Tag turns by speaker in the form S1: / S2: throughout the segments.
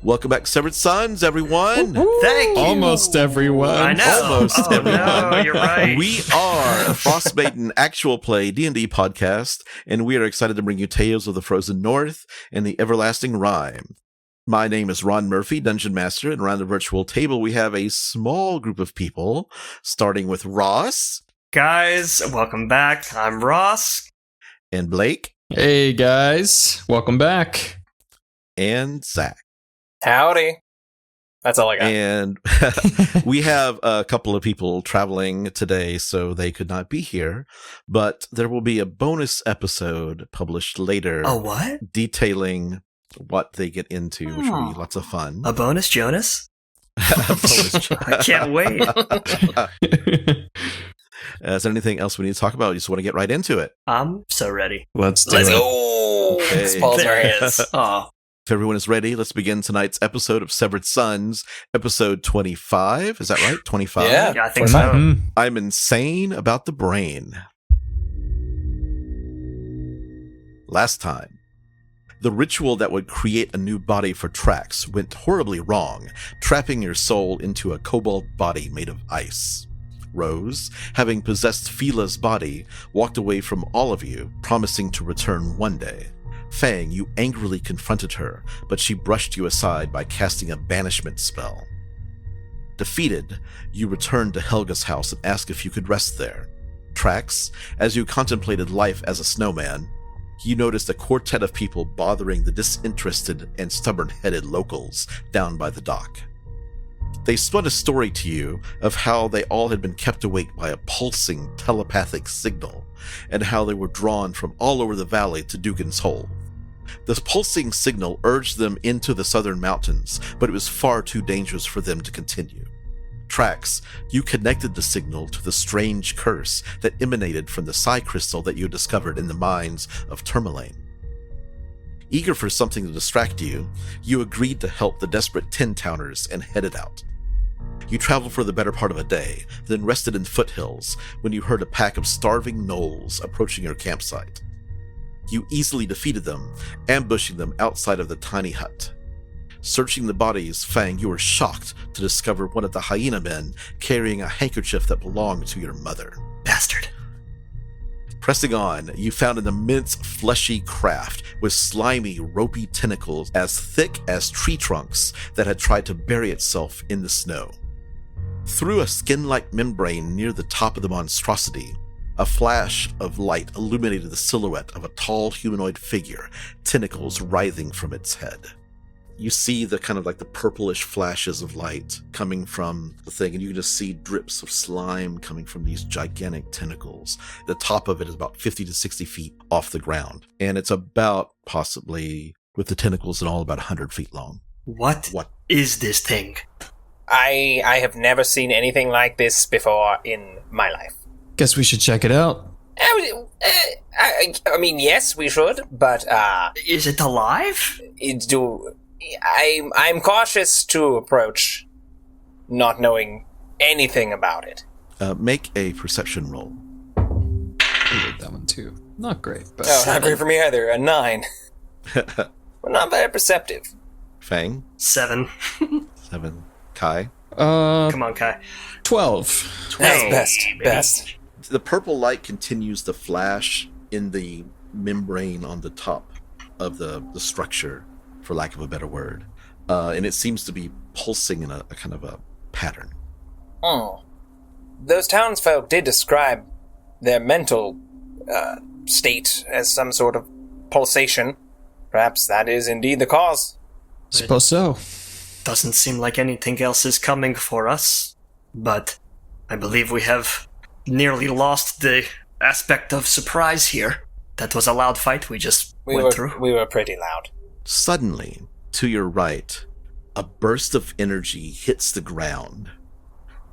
S1: Welcome back to Severed Sons, everyone.
S2: Thank you.
S3: Almost everyone.
S2: I know.
S1: Almost everyone.
S2: No, you're right.
S1: We are a Frostmaiden actual play D&D podcast, and we are excited to bring you Tales of the Frozen North and the Everlasting Rime. My name is Ron Murphy, Dungeon Master, and around the virtual table we have a small group of people, starting with Ross.
S2: Guys, welcome back. I'm Ross.
S1: And Blake.
S3: Hey guys, welcome back.
S1: And Zach.
S4: Howdy. That's all I got.
S1: And we have a couple of people traveling today, so they could not be here. But there will be a bonus episode published later.
S2: A what?
S1: Detailing what they get into, which will be lots of fun.
S2: A bonus, Jonas?
S1: A bonus
S2: I can't wait.
S1: Is there anything else we need to talk about? You just want to get right into it.
S2: I'm so ready.
S3: Let's do
S4: Let's
S3: it.
S4: go.
S1: Okay.
S4: Spall's
S2: There
S4: right.
S2: it is. Oh,
S1: If everyone is ready, let's begin tonight's episode of Severed Sons, episode 25. Is that right? 25?
S4: Yeah.
S2: yeah, I think
S3: Mm.
S2: so.
S1: I'm insane about the brain. Last time, the ritual that would create a new body for Trax went horribly wrong, trapping your soul into a cobalt body made of ice. Rose, having possessed Fila's body, walked away from all of you, promising to return one day. Fang, you angrily confronted her, but she brushed you aside by casting a banishment spell. Defeated, you returned to Helga's house and asked if you could rest there. Trax, as you contemplated life as a snowman, you noticed a quartet of people bothering the disinterested and stubborn-headed locals down by the dock. They spun a story to you of how they all had been kept awake by a pulsing telepathic signal, and how they were drawn from all over the valley to Dugan's Hole. This pulsing signal urged them into the southern mountains, but it was far too dangerous for them to continue. Trax, you connected the signal to the strange curse that emanated from the psi crystal that you discovered in the mines of Tourmaline. Eager for something to distract you, you agreed to help the desperate Tin-Towners and headed out. You traveled for the better part of a day, then rested in foothills when you heard a pack of starving gnolls approaching your campsite. You easily defeated them, ambushing them outside of the tiny hut. Searching the bodies, Fang, you were shocked to discover one of the hyena men carrying a handkerchief that belonged to your mother.
S2: Bastard.
S1: Pressing on, you found an immense fleshy craft with slimy, ropey tentacles as thick as tree trunks that had tried to bury itself in the snow. Through a skin-like membrane near the top of the monstrosity, a flash of light illuminated the silhouette of a tall humanoid figure, tentacles writhing from its head. You see the kind of like the purplish flashes of light coming from the thing, and you can just see drips of slime coming from these gigantic tentacles. The top of it is about 50 to 60 feet off the ground, and it's about, possibly, with the tentacles and all, about 100 feet long.
S2: What is this thing?
S4: I have never seen anything like this before in my life.
S3: Guess we should check it out.
S4: I mean, yes, we should, but
S2: Is it alive?
S4: I'm cautious to approach, not knowing anything about it.
S1: Make a perception roll.
S3: I did that one too. Not great, but
S4: Oh, not great for me either. A 9. We're not very perceptive.
S1: Fang,
S2: 7.
S1: 7. Kai.
S2: Come on, Kai.
S3: 12.
S4: That's
S2: Hey,
S4: best.
S1: The purple light continues to flash in the membrane on the top of the structure, for lack of a better word. And it seems to be pulsing in a kind of a pattern.
S4: Those townsfolk did describe their mental state as some sort of pulsation. Perhaps that is indeed the cause.
S3: Suppose so.
S2: Doesn't seem like anything else is coming for us, but I believe we have nearly lost the aspect of surprise here. That was a loud fight we just went through.
S4: We were pretty loud.
S1: Suddenly, to your right, a burst of energy hits the ground,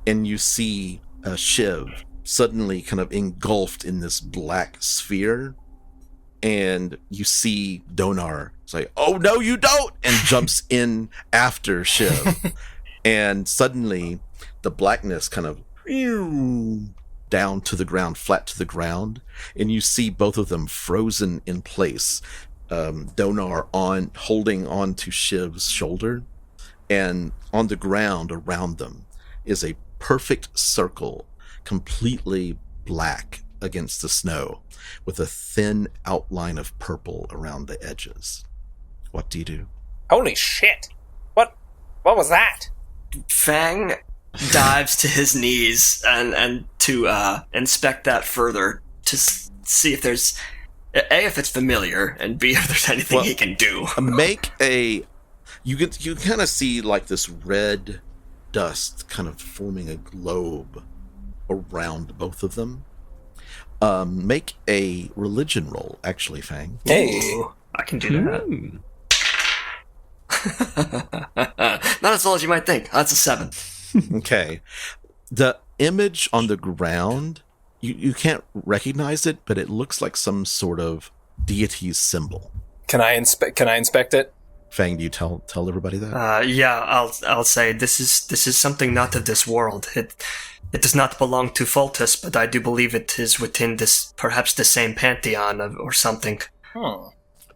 S1: and you see a Shiv suddenly kind of engulfed in this black sphere, and you see Donar say, "Oh no, you don't!" and jumps in after Shiv. And suddenly the blackness kind of down to the ground, flat to the ground, and you see both of them frozen in place. Donar holding on to Shiv's shoulder, And on the ground around them is a perfect circle, completely black against the snow, with a thin outline of purple around the edges. What do you do?
S4: Holy shit! What was that?
S2: Fang dives to his knees and to inspect that further to see if there's A, if it's familiar, and B, if there's anything he can do.
S1: Make a... You kind of see like this red dust kind of forming a globe around both of them. Make a religion roll, actually, Fang.
S4: Hey!
S2: Ooh, I can do that. Not as well as you might think. That's a 7.
S1: Okay. The image on the ground, you can't recognize it, but it looks like some sort of deity's symbol.
S4: Can I inspect it?
S1: Fang, do you tell everybody that?
S2: Yeah, I'll say this is something not of this world. It does not belong to Fultus, but I do believe it is within this, perhaps the same pantheon or something.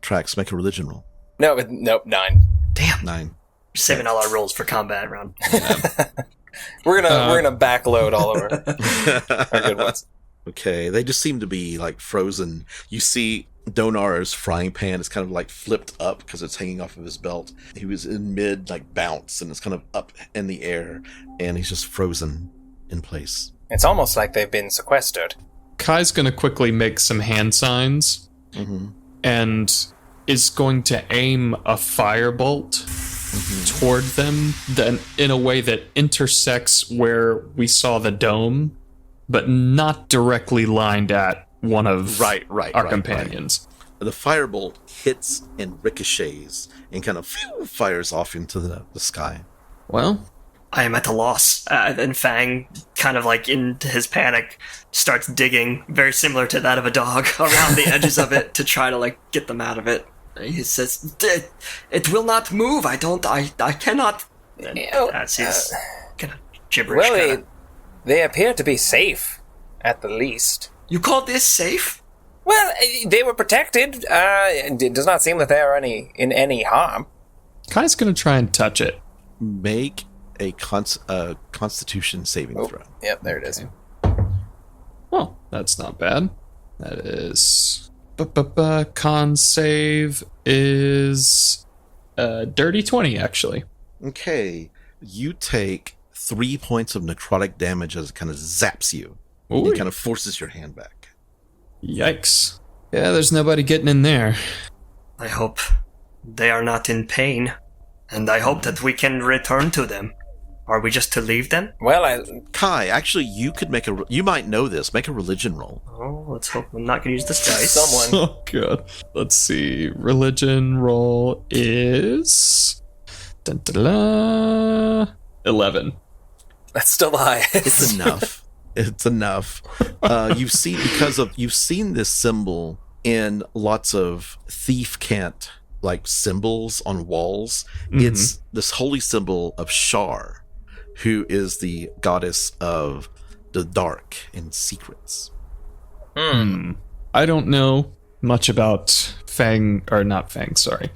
S1: Trax, make a religion roll.
S4: Nope, 9.
S2: Damn.
S1: 9.
S2: You're saving all our rolls for combat round.
S4: We're gonna backload all of our good ones.
S1: Okay, they just seem to be like frozen. You see Donar's frying pan is kind of like flipped up because it's hanging off of his belt. He was in mid like bounce and it's kind of up in the air and he's just frozen in place.
S4: It's almost like they've been sequestered.
S3: Kai's going to quickly make some hand signs and is going to aim a firebolt toward them then in a way that intersects where we saw the dome, but not directly lined at one of our companions.
S1: The firebolt hits and ricochets and kind of fires off into the sky.
S3: Well,
S2: I am at a loss. And Fang, kind of like in his panic, starts digging, very similar to that of a dog, around the edges of it to try to like get them out of it. He says, "It will not move. I cannot." As he's kind of gibberish.
S4: Well, they appear to be safe, at the least.
S2: You call this safe?
S4: Well, they were protected. It does not seem that they are in any harm.
S3: Kai's going to try and touch it.
S1: Make a Constitution saving throw.
S4: Yep, there it is.
S3: Well, that's not bad. That is... Con save is dirty 20, actually.
S1: Okay. You take 3 points of necrotic damage as it kind of zaps you.
S3: Ooh.
S1: It kind of forces your hand back.
S3: Yikes. Yeah, there's nobody getting in there.
S2: I hope they are not in pain, and I hope that we can return to them. Are we just to leave them?
S4: Well,
S1: Kai, actually, you could you might know this. Make a religion roll.
S2: Oh, let's hope I'm not going to use this dice.
S4: Someone.
S3: Oh, God. Let's see. Religion roll is... 11.
S4: That's still the highest.
S1: It's enough. It's enough. You've seen this symbol in lots of thief cant like symbols on walls. It's this holy symbol of Shar, who is the goddess of the dark and secrets.
S3: I don't know much about Fang, or not Fang, sorry.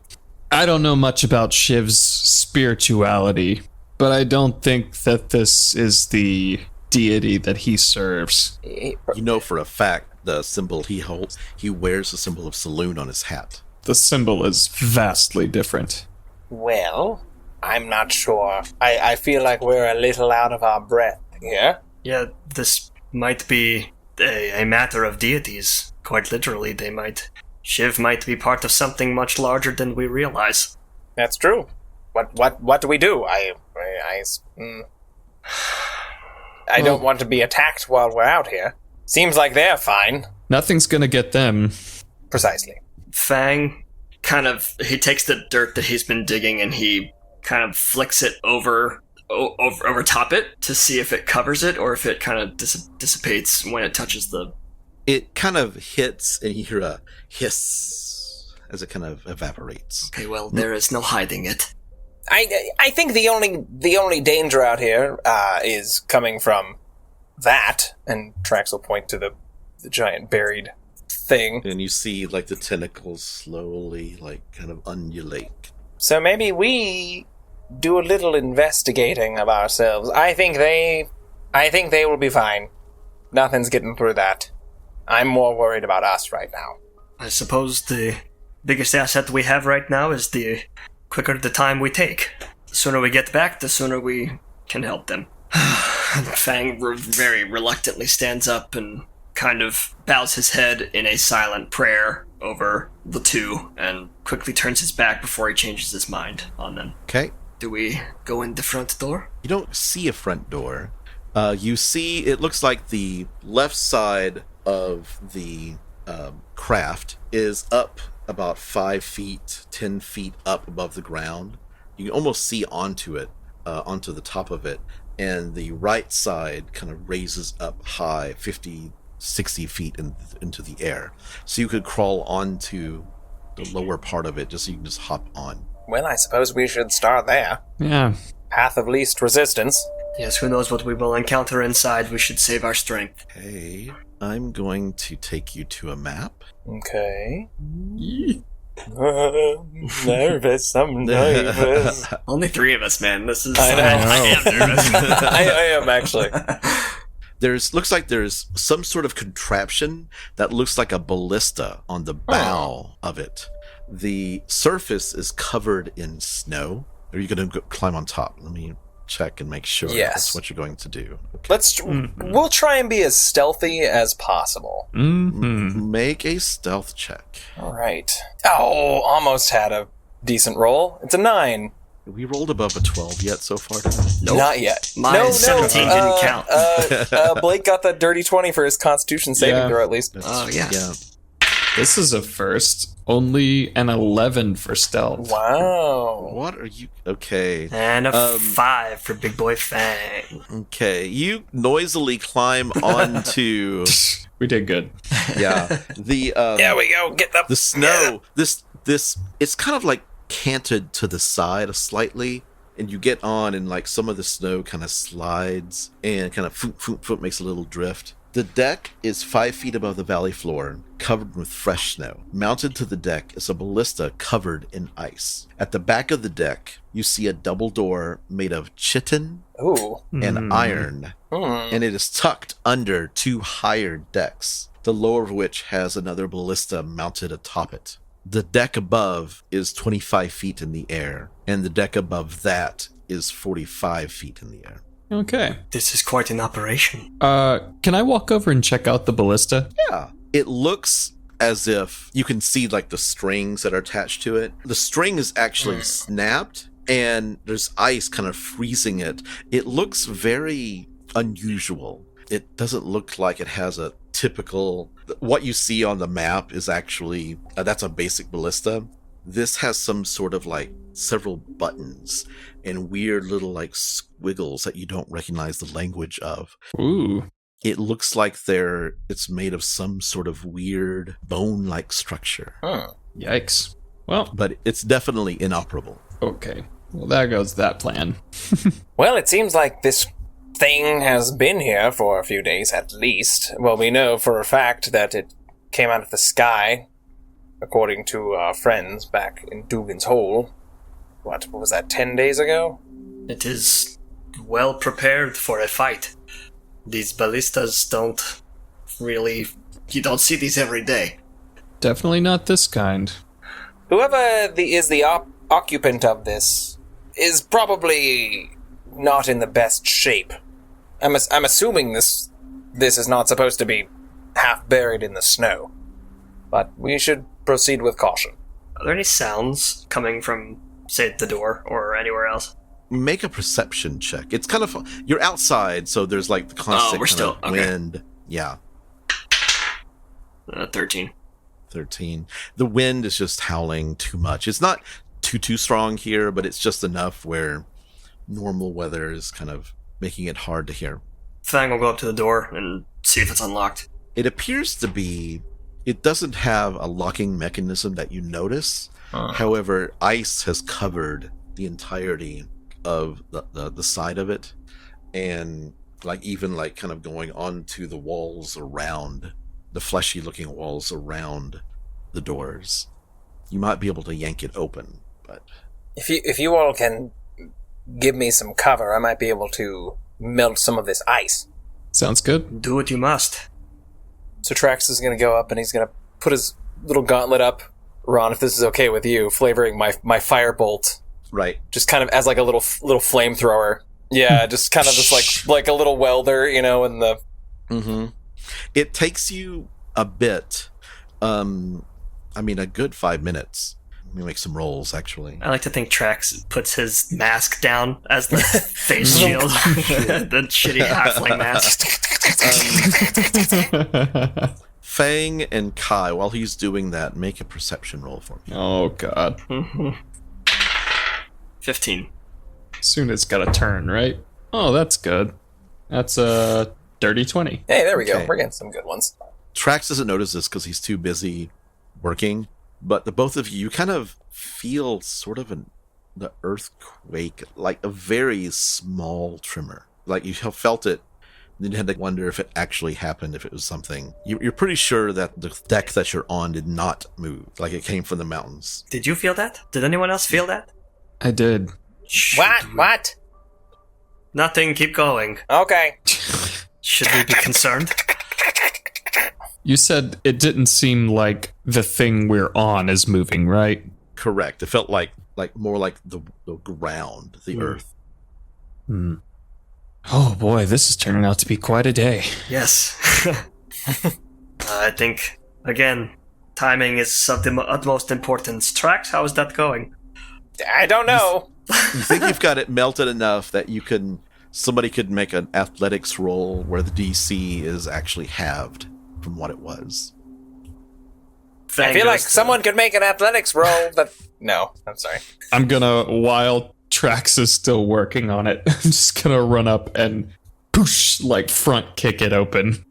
S3: I don't know much about Shiv's spirituality, but I don't think that this is the deity that he serves.
S1: You know for a fact the symbol he holds, he wears the symbol of Saloon on his hat.
S3: The symbol is vastly different.
S4: Well, I'm not sure. I feel like we're a little out of our breath here.
S2: Yeah, this might be a matter of deities. Quite literally, Shiv might be part of something much larger than we realize.
S4: That's true. What do we do? I don't want to be attacked while we're out here. Seems like they're fine.
S3: Nothing's gonna get them.
S4: Precisely.
S2: Fang he takes the dirt that he's been digging and he kind of flicks it over top it to see if it covers it or if it kind of dissipates when it touches the...
S1: It kind of hits and you hear a hiss as it kind of evaporates.
S2: Okay, well, there is no hiding it.
S4: I think the only danger out here is coming from that, and Trax will point to the giant buried thing.
S1: And you see like the tentacles slowly like kind of undulate.
S4: So maybe we do a little investigating of ourselves. I think they will be fine. Nothing's getting through that. I'm more worried about us right now.
S2: I suppose the biggest asset we have right now is the quicker the time we take. The sooner we get back, the sooner we can help them. Fang very reluctantly stands up and kind of bows his head in a silent prayer over the two and quickly turns his back before he changes his mind on them.
S1: Okay.
S2: Do we go in the front door?
S1: You don't see a front door. You see, it looks like the left side of the craft is up about 5 feet, 10 feet up above the ground. You can almost see onto it, onto the top of it. And the right side kind of raises up high, 50, 60 feet into the air. So you could crawl onto the lower part of it just so you can just hop on.
S4: Well, I suppose we should start there.
S3: Yeah.
S4: Path of least resistance.
S2: Yes, who knows what we will encounter inside. We should save our strength.
S1: Okay. I'm going to take you to a map.
S4: Okay. Nervous, I'm nervous.
S2: Only 3 of us, man. This is...
S4: I know.
S2: I am nervous.
S4: I am, actually.
S1: Looks like there's some sort of contraption that looks like a ballista on the bow of it. The surface is covered in snow. Are you going to climb on top? Let me check and make sure that's what you're going to do. Okay.
S4: We'll try and be as stealthy as possible.
S3: Mm-hmm.
S1: Make a stealth check.
S4: All right. Oh, almost had a decent roll. It's a 9.
S1: We rolled above a 12 yet so far today?
S2: Nope.
S4: Not yet.
S2: My 17 didn't count.
S4: Blake got that dirty 20 for his Constitution saving throw, at least.
S2: Oh, yeah.
S3: This is a first. Only an 11 for stealth.
S4: Wow.
S1: What are you... Okay.
S2: And a 5 for Big Boy Fang.
S1: Okay. You noisily climb onto...
S3: We did good.
S1: Yeah.
S4: There we go. Get up.
S1: The snow... This... It's kind of like canted to the side slightly, and you get on, and like some of the snow kind of slides and kind of foot makes a little drift. The deck is 5 feet above the valley floor, covered with fresh snow. Mounted to the deck is a ballista covered in ice. At the back of the deck, you see a double door made of chitin and iron, and it is tucked under 2 higher decks, the lower of which has another ballista mounted atop it. The deck above is 25 feet in the air, and the deck above that is 45 feet in the air.
S3: Okay.
S2: This is quite an operation.
S3: Can I walk over and check out the ballista?
S1: Yeah. It looks as if you can see like the strings that are attached to it. The string is actually snapped, and there's ice kind of freezing it. It looks very unusual. It doesn't look like it has a typical... What you see on the map is actually... that's a basic ballista. This has some sort of like several buttons and weird little like squiggles that you don't recognize the language of.
S3: Ooh.
S1: It looks like it's made of some sort of weird bone-like structure.
S3: Yikes. Well,
S1: but it's definitely inoperable.
S3: Okay. Well, there goes that plan.
S4: Well, it seems like this thing has been here for a few days at least. Well, we know for a fact that it came out of the sky, according to our friends back in Dugan's Hole. What was that, 10 days ago?
S2: It is well prepared for a fight. These ballistas don't really... You don't see these every day.
S3: Definitely not this kind.
S4: Whoever is the occupant of this is probably not in the best shape. I'm assuming this is not supposed to be half buried in the snow. But we should proceed with caution.
S2: Are there any sounds coming from, say, the door or anywhere else?
S1: Make a perception check. It's kind of... You're outside, so there's like the constant wind. Yeah.
S2: 13.
S1: 13. The wind is just howling too much. It's not too strong here, but it's just enough where normal weather is kind of making it hard to hear.
S2: Fang will go up to the door and see if it's unlocked.
S1: It appears to be... It doesn't have a locking mechanism that you notice. However, ice has covered the entirety of the side of it, and like even like kind of going onto the walls around, the fleshy looking walls around the doors. You might be able to yank it open, but
S4: if you all can give me some cover, I might be able to melt some of this ice.
S3: Sounds good.
S2: Do what you must.
S4: So Trax is going to go up and he's going to put his little gauntlet up. Ron, if this is okay with you, flavoring my firebolt.
S1: Right.
S4: Just kind of as like a little flamethrower. Yeah, just kind of just like a little welder, in the...
S1: Mm-hmm. It takes you a bit, a good 5 minutes. Let me make some rolls, actually.
S2: I like to think Trax puts his mask down as the face shield. The shitty halfling mask.
S1: Fang and Kai, while he's doing that, make a perception roll for me.
S3: Oh, God.
S2: 15.
S3: Soon it's got a turn, right? Oh, that's good. That's a dirty 20.
S4: Hey, there we go.
S1: Okay.
S4: We're getting some good ones.
S1: Trax doesn't notice this because he's too busy working, but the both of you kind of feel sort of the earthquake, like a very small tremor. Like you have felt it, then you had to wonder if it actually happened, if it was something. You're pretty sure that the deck that you're on did not move, like it came from the mountains.
S2: Did you feel that? Did anyone else feel that?
S3: I did.
S4: What?
S2: Nothing, keep going.
S4: Okay.
S2: Should we be concerned?
S3: You said it didn't seem like the thing we're on is moving, right?
S1: Correct. It felt like more like the ground, the earth.
S3: Hmm. Oh boy, this is turning out to be quite a day.
S2: Yes. I think, again, timing is of the utmost importance. Trax, how is that going?
S4: I don't know.
S1: You think you've got it melted enough that somebody could make an athletics roll where the DC is actually halved from what it was.
S4: I feel like someone could make an athletics roll, but no, I'm sorry.
S3: I'm gonna, while Trax is still working on it, I'm just gonna run up and poosh, like front kick it open.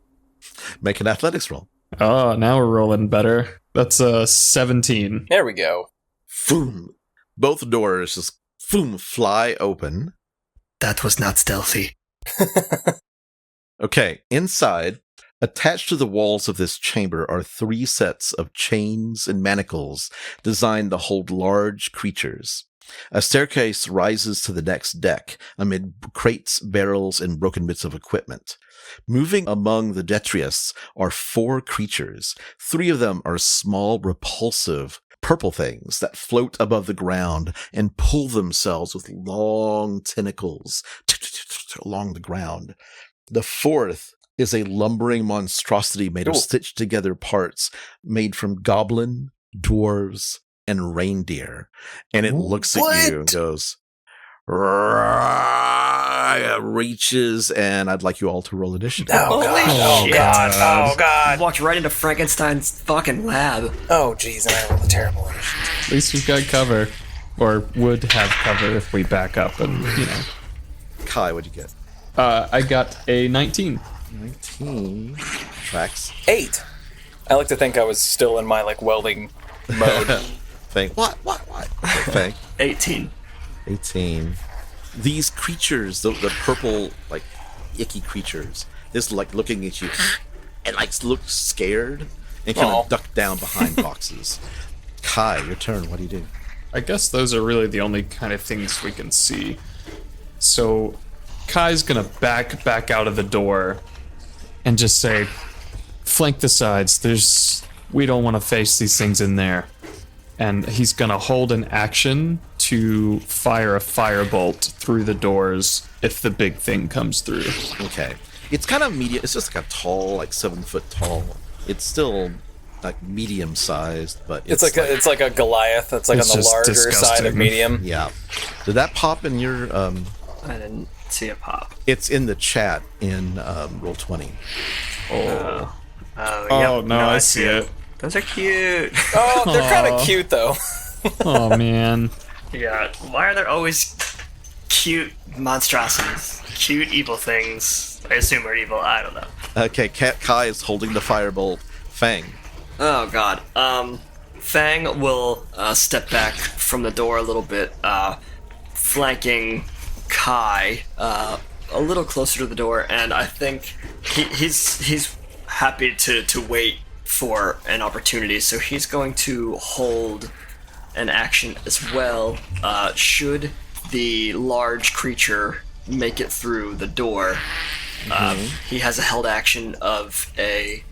S1: Make an athletics roll.
S3: Oh, now we're rolling better. That's a 17.
S4: There we go.
S1: Boom. Both doors just fly open.
S2: That was not stealthy.
S1: Okay, inside, attached to the walls of this chamber are 3 sets of chains and manacles designed to hold large creatures. A staircase rises to the next deck amid crates, barrels, and broken bits of equipment. Moving among the detritus are 4 creatures. 3 of them are small, repulsive purple things that float above the ground and pull themselves with long tentacles along the ground. The 4th is a lumbering monstrosity made of stitched together parts made from goblin, dwarves, and reindeer. And it looks at you and goes, reaches, and I'd like you all to roll initiative.
S4: Oh, God. Oh, God. Oh, God.
S2: Walked right into Frankenstein's fucking lab.
S4: Oh, jeez, and I rolled a terrible initiative.
S3: At least we've got cover. Or would have cover if we back up and,
S1: Kai, what'd you get?
S3: I got a 19.
S1: 19. Trax.
S4: 8. I like to think I was still in my, welding mode.
S1: Fang. What? Fang.
S2: 18.
S1: 18. These creatures, the purple, icky creatures, is looking at you and look scared and kind of duck down behind boxes. Kai, your turn. What do you do?
S3: I guess those are really the only kind of things we can see. So Kai's gonna back out of the door and just say, flank the sides. We don't want to face these things in there. And he's gonna hold an action to fire a firebolt through the doors if the big thing comes through.
S1: Okay. It's kind of medium. It's just a tall, 7 foot tall. It's still medium sized, but
S4: it's like a Goliath. It's on the larger side of medium.
S1: Yeah. Did that pop in your?
S2: I didn't see a pop.
S1: It's in the chat in Roll20.
S2: Oh.
S3: Oh, no, I see it.
S2: Those are cute.
S4: Oh, they're kind of cute, though.
S3: Oh, man.
S2: Yeah, why are there always cute monstrosities? Cute evil things. I assume are evil, I don't know.
S1: Okay, Kai is holding the firebolt. Fang.
S2: Oh, God. Fang will step back from the door a little bit, flanking Kai a little closer to the door, and I think he's happy to wait for an opportunity, so he's going to hold an action as well. Should the large creature make it through the door, he has a held action of a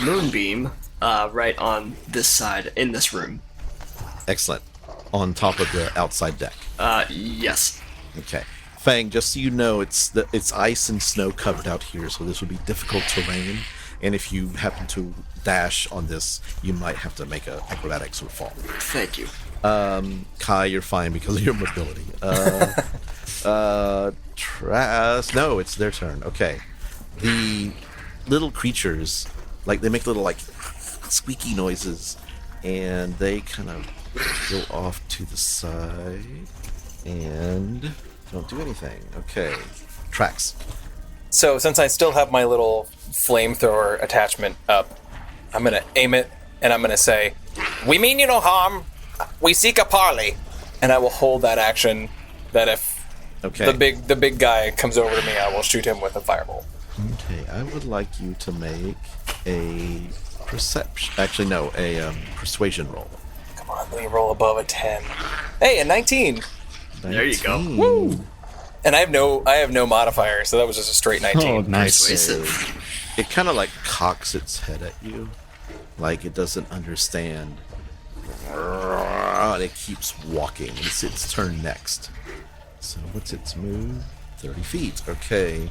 S2: moonbeam right on this side in this room.
S1: Excellent. On top of the outside deck.
S2: Yes.
S1: Okay. Fang, just so you know, it's ice and snow covered out here, so this would be difficult terrain. And if you happen to dash on this, you might have to make an acrobatics or fall.
S2: Thank you.
S1: Kai, you're fine because of your mobility. No, it's their turn. Okay. The little creatures, like, they make little, like, squeaky noises, and they kind of go off to the side and don't do anything. Okay. Trax.
S4: So since I still have my little flamethrower attachment up, I'm going to aim it, and I'm going to say, "We mean you no harm. We seek a parley." And I will hold that action that if the big guy comes over to me, I will shoot him with a fireball.
S1: Okay, I would like you to make a perception. Actually, no, a persuasion roll.
S4: Come on, let me roll above a 10. Hey, a 19.
S2: There you go.
S4: Woo! And I have no modifier, so that was just a straight 19.
S3: Oh, nice.
S2: Persuasive.
S1: It kind of like cocks its head at you, like it doesn't understand. And it keeps walking. It's its turn next. So what's its move? 30 feet. Okay.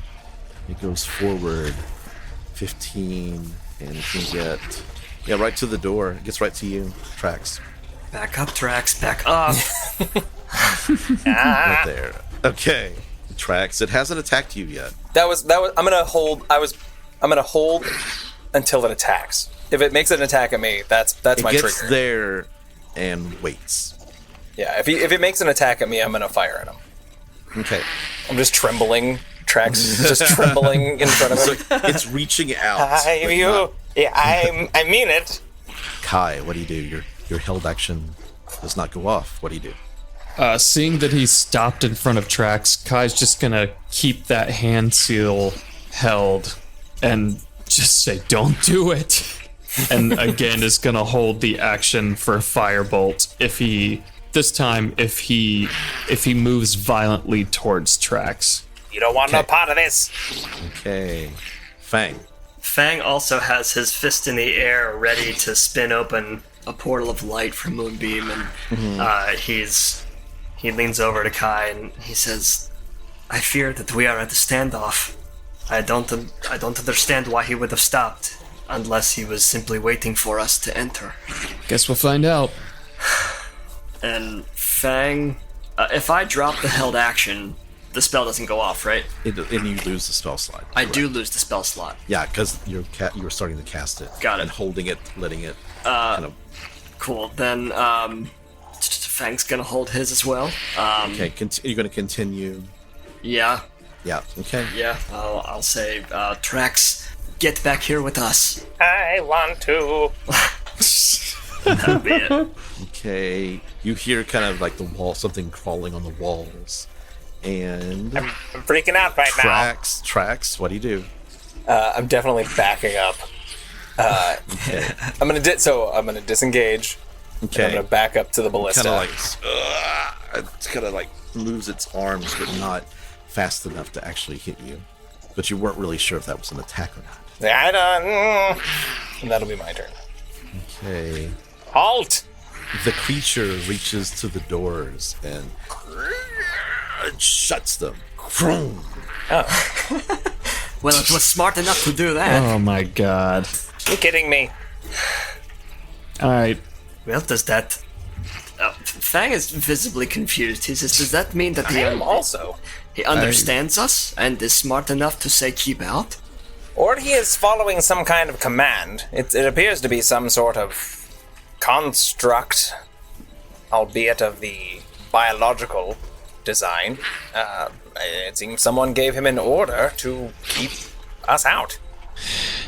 S1: It goes forward 15, and it can get right to the door. It gets right to you, Trax.
S2: Back up, Trax. Back up.
S1: Right there. Okay, Trax. It hasn't attacked you yet.
S4: That was. I'm gonna hold. I'm gonna hold until it attacks. If it makes an attack at me, that's my trigger.
S1: It gets there and waits.
S4: Yeah. If it makes an attack at me, I'm gonna fire at him.
S1: Okay.
S4: I'm just trembling. Trax is just trembling in front of him.
S1: So it's reaching out.
S4: I mean it.
S1: Kai, what do you do? Your held action does not go off. What do you do?
S3: Seeing that he's stopped in front of Trax, Kai's just gonna keep that hand seal held and just say, "Don't do it." And again is gonna hold the action for Firebolt if he moves violently towards Trax.
S4: You don't want no part of this.
S1: Okay. Fang.
S2: Fang also has his fist in the air, ready to spin open a portal of light for Moonbeam, and he leans over to Kai and he says, "I fear that we are at a standoff. I don't understand why he would have stopped, unless he was simply waiting for us to enter."
S3: Guess we'll find out.
S2: And Fang, if I drop the held action, the spell doesn't go off, right?
S1: And you lose the spell slot.
S2: I do lose the spell slot.
S1: Yeah, because you're starting to cast it.
S2: Got it.
S1: And holding it, letting it kind of...
S2: Cool. Then Fang's gonna hold his as well.
S1: Okay, you're gonna continue.
S2: Yeah.
S1: Yeah. Okay.
S2: Yeah. I'll say, Trax, get back here with us.
S4: I want to.
S2: That'll be it.
S1: Okay. You hear kind of like the wall, something crawling on the walls, and
S4: I'm freaking out right now.
S1: Trax, what do you do?
S4: I'm definitely backing up.
S1: Okay.
S4: I'm gonna disengage.
S1: Okay.
S4: I'm gonna back up to the ballista.
S1: It's kind of like moves its arms, but not fast enough to actually hit you. But you weren't really sure if that was an attack or not.
S4: I don't. And that'll be my turn.
S1: Okay.
S4: Halt!
S1: The creature reaches to the doors and shuts them.
S2: Well, it was smart enough to do that.
S3: Oh my god.
S4: You kidding me?
S3: Alright.
S2: Well, does that... Fang is visibly confused. He says, does that mean that
S4: I am also.
S2: he understands us and is smart enough to say keep out?
S4: Or he is following some kind of command. It appears to be some sort of construct, albeit of the biological design. It seems someone gave him an order to keep us out.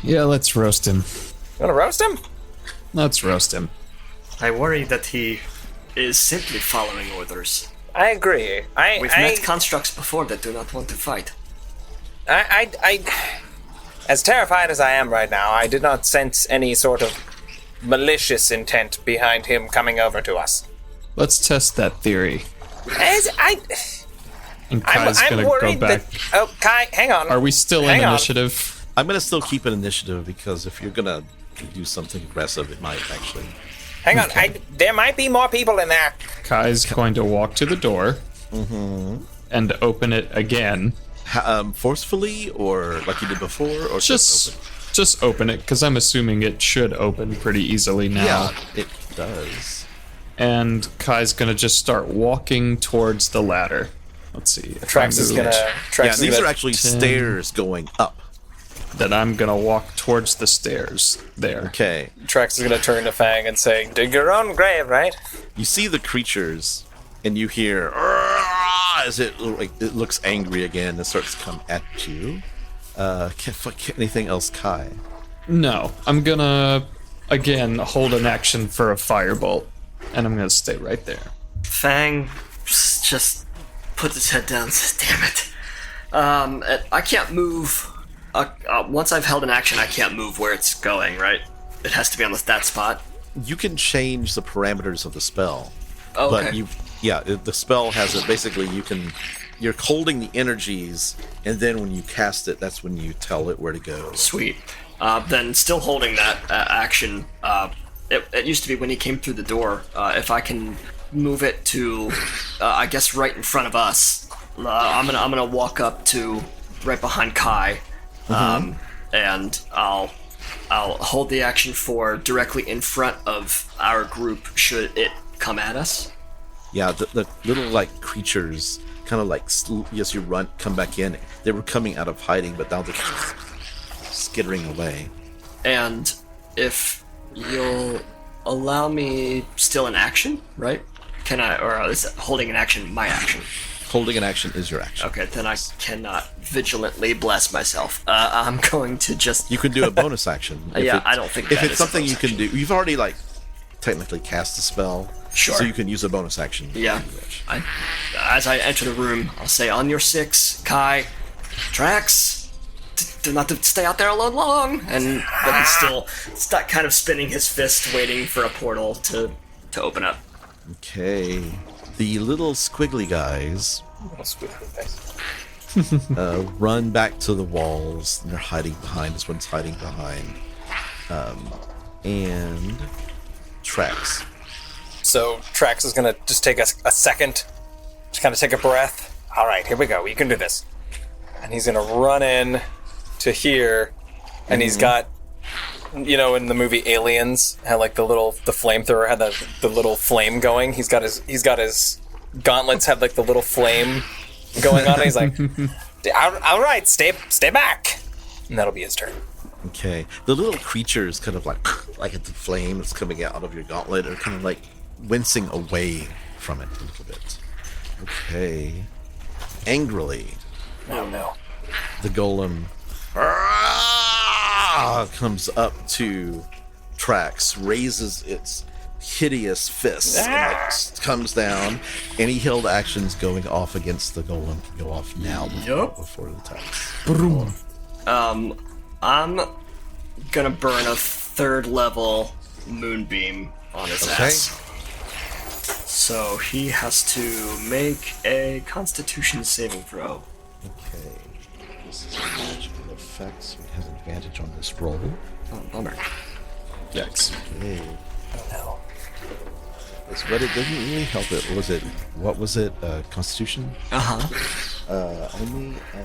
S3: Yeah, let's roast him.
S4: You wanna roast him?
S3: Let's roast him.
S2: I worry that he is simply following orders.
S4: I agree.
S2: We've met constructs before that do not want to fight.
S4: I as terrified as I am right now, I did not sense any sort of malicious intent behind him coming over to us.
S3: Let's test that theory. And Kai's
S4: I'm
S3: gonna go
S4: worried
S3: back.
S4: Oh, Kai, hang on.
S3: Are we still
S4: Hang
S3: in
S4: on.
S3: initiative?
S1: I'm gonna still keep an initiative because if you're gonna do something aggressive, it might actually.
S4: Hang on. There might be more people in there.
S3: Kai's going to walk to the door and open it again.
S1: Forcefully or like you did before, or
S3: Just open it, because I'm assuming it should open pretty easily now.
S1: Yeah, it does.
S3: And Kai's gonna just start walking towards the ladder. Let's see. If
S4: Trax
S3: I
S4: is
S3: move,
S4: gonna.
S1: These are actually
S3: 10.
S1: stairs going up.
S3: Then I'm gonna walk towards the stairs there.
S1: Okay.
S4: Trax is gonna turn to Fang and say, "Dig your own grave, right?"
S1: You see the creatures, and you hear "Arrgh!" as it looks angry again and starts to come at you. Anything else, Kai?
S3: No, I'm gonna again hold an action for a firebolt, and I'm gonna stay right there.
S2: Fang just puts his head down and says, damn it. I can't move. Once I've held an action, I can't move where it's going, right? It has to be on that spot.
S1: You can change the parameters of the spell.
S2: Oh,
S1: But
S2: okay.
S1: the spell has it. Basically, you're holding the energies, and then when you cast it, that's when you tell it where to go.
S2: Sweet. Then still holding that action, it used to be when he came through the door, if I can move it to, I guess right in front of us, I'm gonna walk up to right behind Kai, and I'll hold the action for directly in front of our group should it come at us.
S1: Yeah, the little like creatures kind of like as you run, come back in. They were coming out of hiding, but now they're skittering away.
S2: And if you'll allow me still an action, right? Can I, or is holding an action my action?
S1: Holding an action is your action.
S2: Okay, then I cannot vigilantly bless myself. I'm going to just...
S1: You can do a bonus action.
S2: Yeah, I don't think
S1: if
S2: that
S1: it's
S2: is
S1: something
S2: a
S1: you
S2: bonus
S1: can do. You've already like technically cast the spell,
S2: Sure.
S1: so you can use a bonus action.
S2: Yeah. As I enter the room, I'll say, on your 6, Kai, Trax, do not to stay out there alone long. And but he's still kind of spinning his fist, waiting for a portal to open up.
S1: Okay. The little squiggly guys run back to the walls, and they're hiding behind. This one's hiding behind. And Trax.
S4: So Trax is gonna just take a second, just kind of take a breath. All right, here we go. You can do this. And he's gonna run in to here, and he's got, you know, in the movie Aliens, how like the flamethrower had the little flame going. He's got his gauntlets have like the little flame going on. And he's like, all right, stay back, and that'll be his turn.
S1: Okay. The little creatures kind of like at the flame that's coming out of your gauntlet are kind of like wincing away from it a little bit. Okay. Angrily,
S4: Oh no.
S1: the golem comes up to Trax, raises its hideous fists, and like comes down. Any held actions going off against the golem can go off now before the attacks.
S2: I'm gonna burn a 3rd level moonbeam on his ass. So he has to make a Constitution saving throw.
S1: Okay. This is a magical effect, so he has advantage on this roll.
S2: Oh, bummer.
S3: Yikes.
S1: Okay.
S4: No.
S1: But it didn't really help it. What was it? Constitution? Only a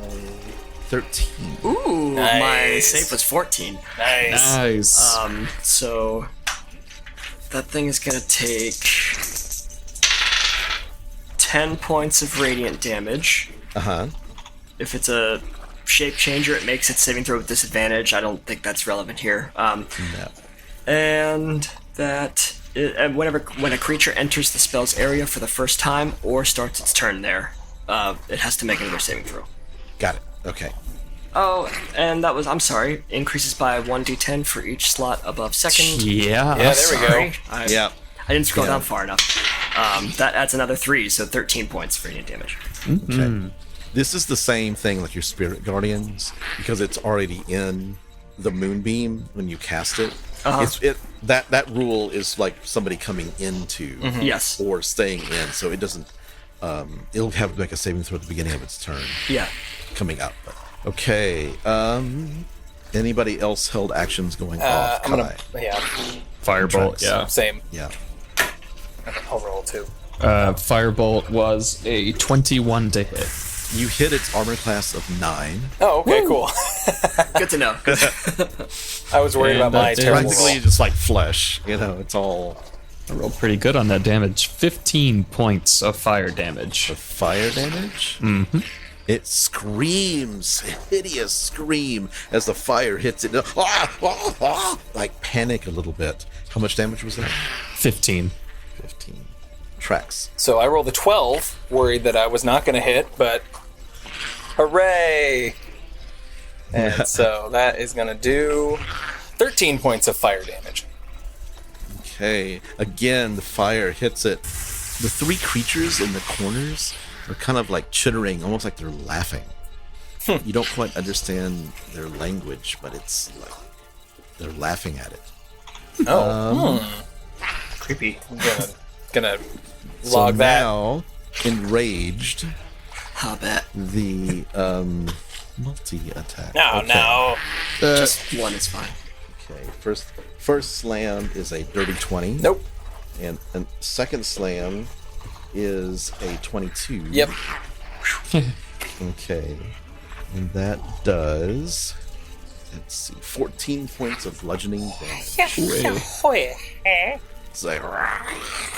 S1: 13.
S2: Ooh,
S4: Nice.
S2: my save was 14.
S4: Nice.
S3: Nice.
S2: So that thing is gonna take 10 points of radiant damage.
S1: Uh-huh.
S2: If it's a shape changer, it makes its saving throw with disadvantage. I don't think that's relevant here.
S1: No.
S2: And that when a creature enters the spell's area for the first time or starts its turn there, it has to make another saving throw.
S1: Got it. Okay.
S2: Oh, and that was, I'm sorry, increases by 1d10 for each slot above second.
S3: Yeah.
S4: Yeah, there we go.
S1: Yeah.
S2: I didn't scroll down far enough. That adds another 3, so 13 points for radiant damage.
S1: Okay. This is the same thing like your spirit guardians, because it's already in the moonbeam when you cast it. That rule is like somebody coming into
S2: Yes.
S1: or staying in, so it doesn't It'll have to make a saving throw at the beginning of its turn.
S2: Yeah.
S1: Coming up. Okay. Anybody else held actions going off?
S4: I'm gonna,
S3: Firebolt,
S1: Trax.
S3: yeah.
S4: same.
S1: Yeah.
S4: I'll roll too.
S3: Firebolt was a 21 to hit.
S1: You hit its armor class of 9.
S4: Oh, okay, cool.
S2: Good to know.
S4: I was worried
S3: And
S4: about my
S3: that is-
S4: terrible
S1: Practically
S4: roll.
S1: just like flesh. It's all
S3: I rolled pretty good on that damage. 15 points of fire damage.
S1: the fire damage. Mm-hmm. It screams, a hideous scream as the fire hits it. Like panic a little bit. How much damage was that?
S3: 15.
S1: 15. Trax.
S4: So I rolled a 12, worried that I was not going to hit, but hooray! And so that is going to do 13 points of fire damage.
S1: Okay. Again, the fire hits it. The 3 creatures in the corners are kind of like chittering, almost like they're laughing. You don't quite understand their language, but it's like they're laughing at it.
S2: Creepy.
S4: I'm gonna
S1: So
S4: log that.
S1: now, enraged,
S2: How bad?
S1: the multi-attack.
S4: No,
S1: Okay.
S4: no.
S2: Just one is fine.
S1: Okay, first slam is a dirty 20.
S4: Nope.
S1: And second slam is a 22.
S4: Yep.
S1: Okay. And that does, let's see, 14 points of bludgeoning damage. It's like,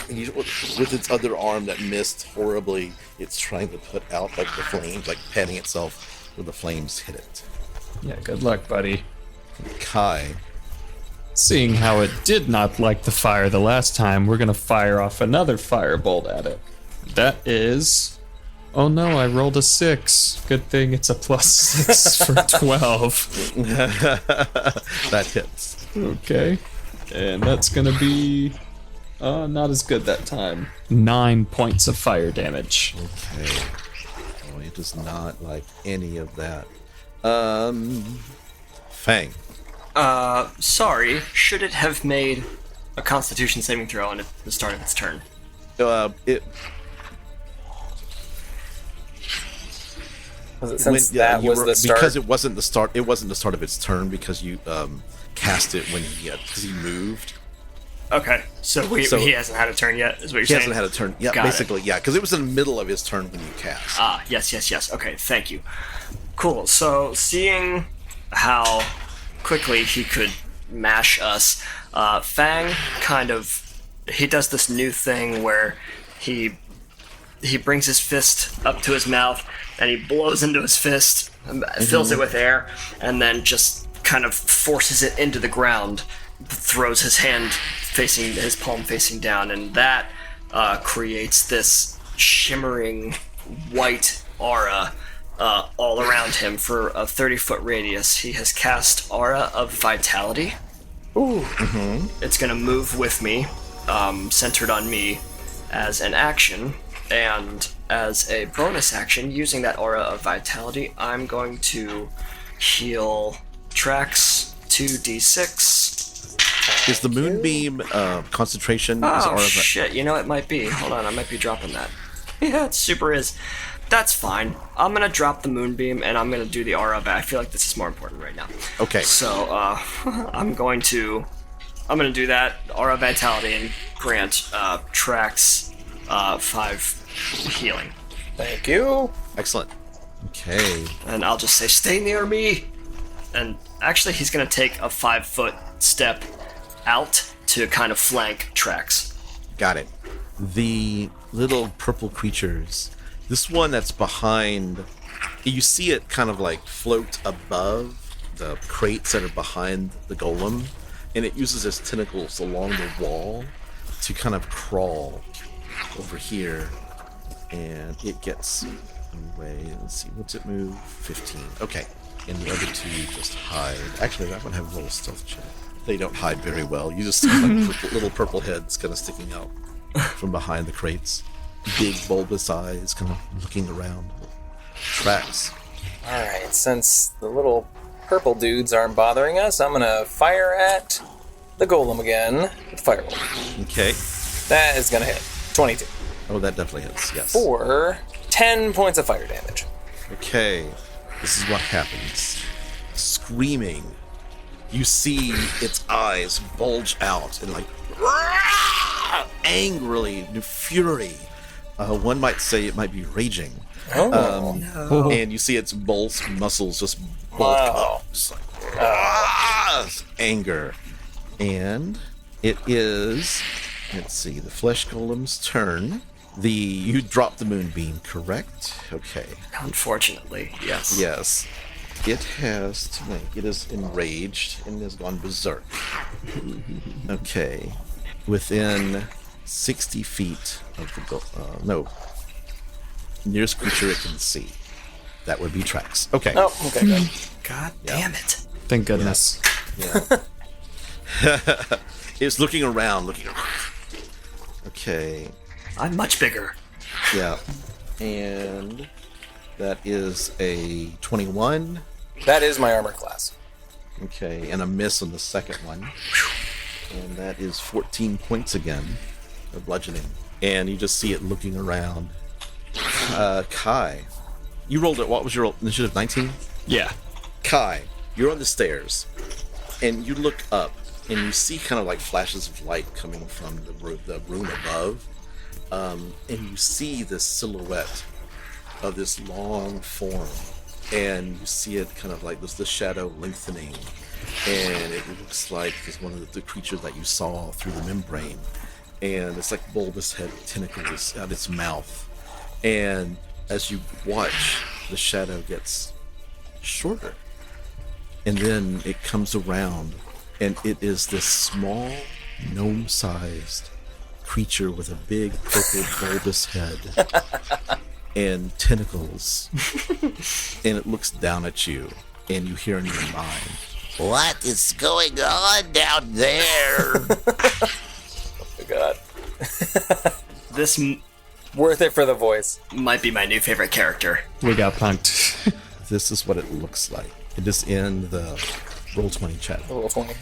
S1: with its other arm that missed horribly, it's trying to put out like the flames, like patting itself where the flames hit it.
S3: Yeah, good luck, buddy.
S1: Kai.
S3: Seeing how it did not like the fire the last time, we're gonna fire off another firebolt at it. That is... Oh no, I rolled a 6. Good thing it's a +6 for 12.
S1: That hits.
S3: Okay. And that's gonna be... not as good that time. 9 points of fire damage.
S1: Okay. Oh, it does not like any of that. Fang.
S2: Sorry. Should it have made a Constitution saving throw at the start of its turn?
S4: Since that was the start.
S1: Because it wasn't the start. It wasn't the start of its turn because you cast it when because he moved.
S2: Okay, so he hasn't had a turn yet, is what you're
S1: He
S2: saying?
S1: hasn't had a turn. Yeah,
S2: Got it.
S1: basically, yeah, because it was in the middle of his turn when you cast.
S2: Yes. Okay, thank you. Cool, so seeing how quickly he could mash us, Fang he does this new thing where he brings his fist up to his mouth and he blows into his fist, fills it with air, and then just kind of forces it into the ground, throws his palm facing down, and that creates this shimmering white aura all around him for a 30-foot radius. He has cast Aura of Vitality. Ooh. Mm-hmm. It's going to move with me, centered on me, as an action, and as a bonus action, using that Aura of Vitality, I'm going to heal Trax 2d6.
S1: Is the moonbeam concentration? is
S2: Oh,
S1: Aura of-
S2: shit, it might be. Hold on, I might be dropping that. Yeah, it super is. That's fine. I'm gonna drop the moonbeam and I'm gonna do the aura back. I feel like this is more important right now.
S1: Okay.
S2: So, I'm gonna do that, aura vitality, and grant Trax 5 healing.
S4: Thank you.
S1: Excellent. Okay.
S2: And I'll just say, stay near me! And actually, he's gonna take a 5-foot step out to kind of flank Trax.
S1: Got it. The little purple creatures. This one that's behind, you see it kind of like float above the crates that are behind the golem, and it uses its tentacles along the wall to kind of crawl over here, and it gets away. Let's see, what's it move? 15. Okay. And the other two just hide. Actually, that one have a little stealth check. They don't hide very well. You just see like little purple heads kind of sticking out from behind the crates. Big bulbous eyes kind of looking around. Trax.
S4: Alright, since the little purple dudes aren't bothering us, I'm gonna fire at the golem again with fireball.
S1: Okay.
S4: That is gonna hit. 22.
S1: Oh, that definitely hits, yes.
S4: For 10 points of fire damage.
S1: Okay, this is what happens. Screaming, you see its eyes bulge out and like angrily, in fury. One might say it might be raging.
S2: No.
S1: And you see its muscles just bulk up. Just like, anger. And it is, let's see, the flesh golem's turn. You dropped the moonbeam, correct? Okay.
S2: Unfortunately, yes.
S1: Yes. It has to make, it is enraged and has gone berserk. Okay. Within 60 feet of the nearest creature it can see. That would be Trax. Okay.
S4: Oh, okay, good.
S2: God damn it.
S3: Thank goodness.
S1: Yeah. It's looking around, Okay.
S2: I'm much bigger.
S1: Yeah. And that is a 21.
S4: That is my armor class.
S1: Okay, and a miss on the second one. And that is 14 points again of bludgeoning. And you just see it looking around. Kai, you rolled it. What was your initiative? 19?
S3: Yeah.
S1: Kai, you're on the stairs, and you look up, and you see kind of like flashes of light coming from the room above. And you see this silhouette of this long form, and you see it kind of like there's the shadow lengthening, and it looks like it's one of the creatures that you saw through the membrane, and it's like bulbous head tentacles out its mouth, and as you watch, the shadow gets shorter, and then it comes around, and it is this small gnome-sized creature with a big purple bulbous head and tentacles, and it looks down at you, and you hear in your mind, "What is going on down there?"
S4: Oh my god.
S2: This
S4: Worth it for the voice.
S2: might be my new favorite character.
S3: We got punked.
S1: This is what it looks like. It is in the Roll20 chat.
S4: A little 20.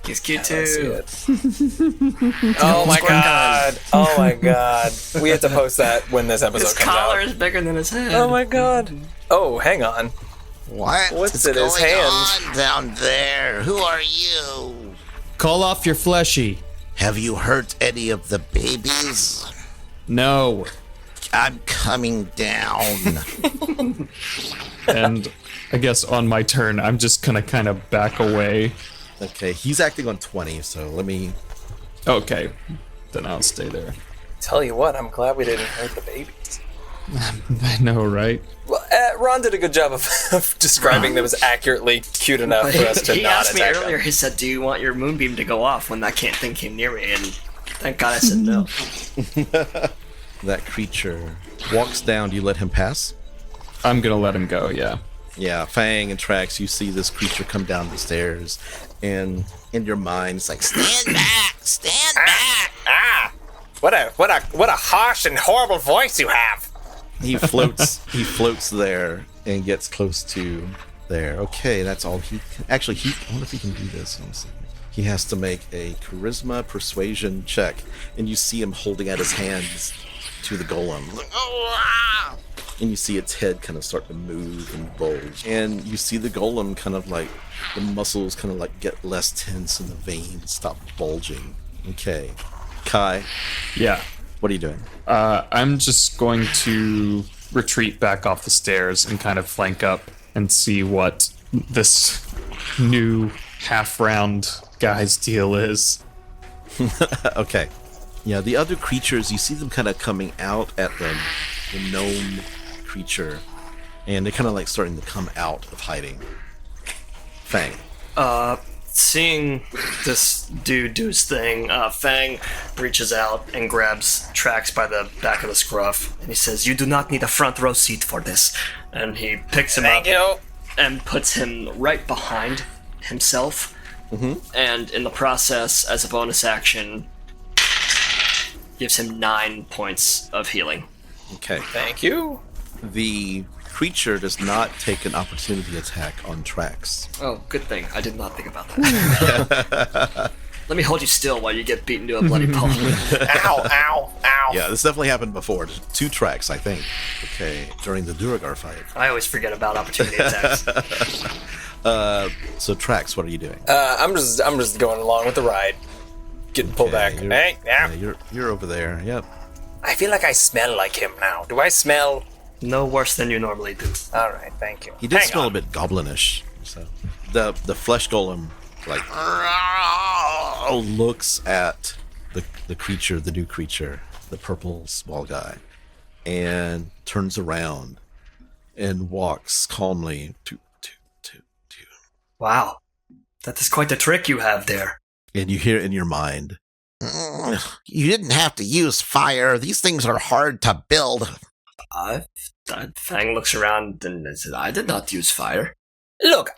S2: He's cute
S4: I see
S2: too.
S4: it. Oh my god. Oh my god. We have to post that when this episode
S2: His
S4: comes
S2: collar
S4: out.
S2: is bigger than his head.
S4: Oh my god. Oh, hang on.
S1: What's
S4: in his
S1: going
S4: hand?
S1: on down there? Who are you?
S3: Call off your fleshy.
S1: Have you hurt any of the babies?
S3: No.
S1: I'm coming down.
S3: And I guess on my turn, I'm just gonna kind of back away.
S1: Okay, he's acting on 20, so let me...
S3: Okay. Then I'll stay there.
S4: Tell you what, I'm glad we didn't hurt the babies.
S3: I know, right?
S4: Well, Ron did a good job of describing them as accurately cute enough for us to
S2: He
S4: not
S2: asked me
S4: attack
S2: earlier,
S4: them.
S2: he said, "Do you want your moonbeam to go off when that thing came near me?" And thank God I said no.
S1: That creature walks down. Do you let him pass?
S3: I'm gonna let him go, yeah.
S1: Yeah, Fang and Trax, you see this creature come down the stairs, and in your mind, it's like, stand back! Stand back!
S4: Ah! What a harsh and horrible voice you have!
S1: He floats there and gets close to there. Okay, that's all he can. Actually, I wonder if he can do this. Let me see. He has to make a charisma persuasion check, and you see him holding out his hands to the golem. Like, oh, ah! And you see its head kind of start to move and bulge. And you see the golem kind of like, the muscles kind of like get less tense and the veins stop bulging. Okay. Kai,
S3: Yeah.
S1: what are you doing?
S3: I'm just going to retreat back off the stairs and kind of flank up and see what this new half-round guy's deal is.
S1: Okay. Yeah, the other creatures, you see them kind of coming out at the gnome creature, and they're kind of like starting to come out of hiding. Fang.
S2: Seeing this dude do his thing, Fang reaches out and grabs Trax by the back of the scruff, and he says, "You do not need a front row seat for this." And he picks him up
S4: Thank you.
S2: and puts him right behind himself. And in the process, as a bonus action, gives him 9 points of healing.
S1: Okay.
S4: Thank you.
S1: The creature does not take an opportunity attack on Trax.
S2: Oh, good thing. I did not think about that. Let me hold you still while you get beaten to a bloody pulp.
S4: Ow, ow, ow.
S1: Yeah, this definitely happened before. 2 Trax, I think. Okay, during the Duragar fight.
S2: I always forget about opportunity attacks.
S1: So Trax, what are you doing?
S4: I'm just going along with the ride. Getting pulled back. Hey, yeah.
S1: You're over there. Yep.
S4: I feel like I smell like him now. Do I smell?
S2: No worse than you normally do.
S4: All right, thank you.
S1: He did
S4: Hang
S1: smell
S4: on.
S1: a bit goblinish. So the flesh golem like looks at the creature, the new creature, the purple small guy, and turns around and walks calmly to.
S2: Wow. That is quite the trick you have there.
S1: And you hear in your mind, you didn't have to use fire. These things are hard to build.
S2: Fang looks around and says, I did not use fire.
S4: Look,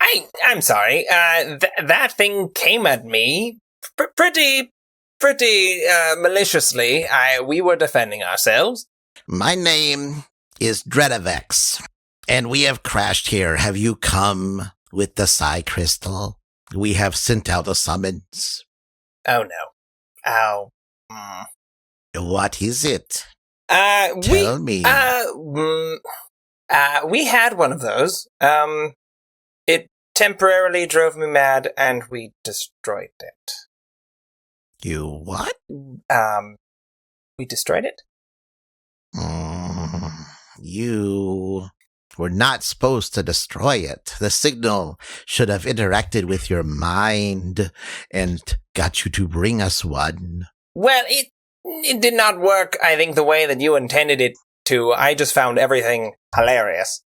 S4: I'm sorry. That thing came at me pretty maliciously. We were defending ourselves.
S5: My name is Dredavex, and we have crashed here. Have you come with the Psi Crystal? We have sent out a summons.
S4: Oh no. Oh.
S5: What is it?
S4: Tell
S5: me.
S4: We had one of those. It temporarily drove me mad, and we destroyed it.
S5: You what?
S4: We destroyed it?
S5: You were not supposed to destroy it. The signal should have interacted with your mind and got you to bring us one.
S4: Well, it did not work, I think, the way that you intended it to. I just found everything hilarious.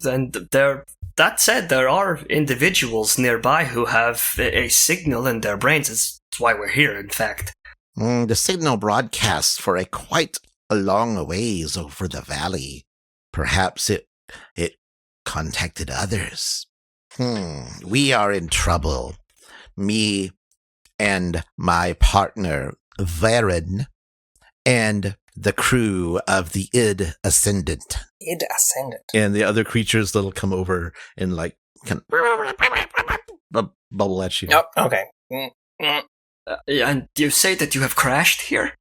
S2: And that said, there are individuals nearby who have a signal in their brains. That's why we're here, in fact.
S5: The signal broadcasts for quite a long ways over the valley. Perhaps it contacted others. We are in trouble. Me and my partner, Varen, and the crew of the Id Ascendant.
S4: Id Ascendant.
S1: And the other creatures that'll come over and like kind of bubble at you.
S4: Oh, okay.
S2: And you say that you have crashed here?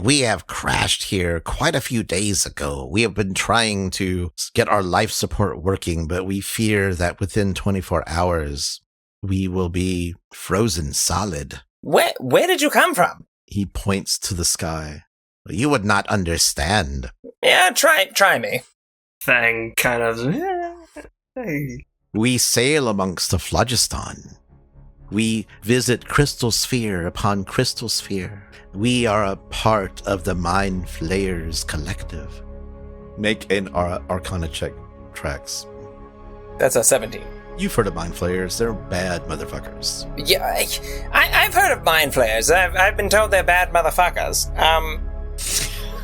S5: We have crashed here quite a few days ago. We have been trying to get our life support working, but we fear that within 24 hours, we will be frozen solid.
S4: Where did you come from?
S1: He points to the sky.
S5: You would not understand.
S4: Yeah, try me.
S2: Fang kind of... Hey.
S5: We sail amongst the phlogiston. We visit crystal sphere upon crystal sphere. We are a part of the Mind Flayers Collective.
S1: Make an Arcana check, Trax.
S4: That's a 17.
S1: You've heard of Mind Flayers. They're bad motherfuckers.
S4: Yeah, I've heard of mind flayers. I've been told they're bad motherfuckers.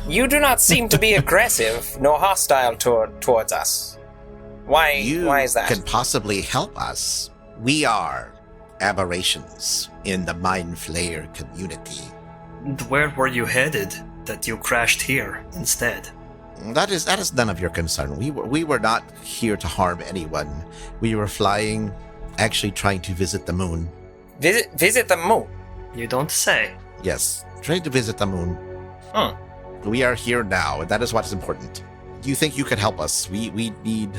S4: You do not seem to be aggressive nor hostile towards us. Why is that?
S5: You could possibly help us. We are aberrations in the Mind Flayer community.
S2: And where were you headed that you crashed here instead?
S5: That is none of your concern. We were not here to harm anyone. We were flying, actually trying to visit the moon.
S4: Visit the moon?
S2: You don't say.
S5: Yes, trying to visit the moon. We are here now, and that is what is important. Do you think you could help us? We need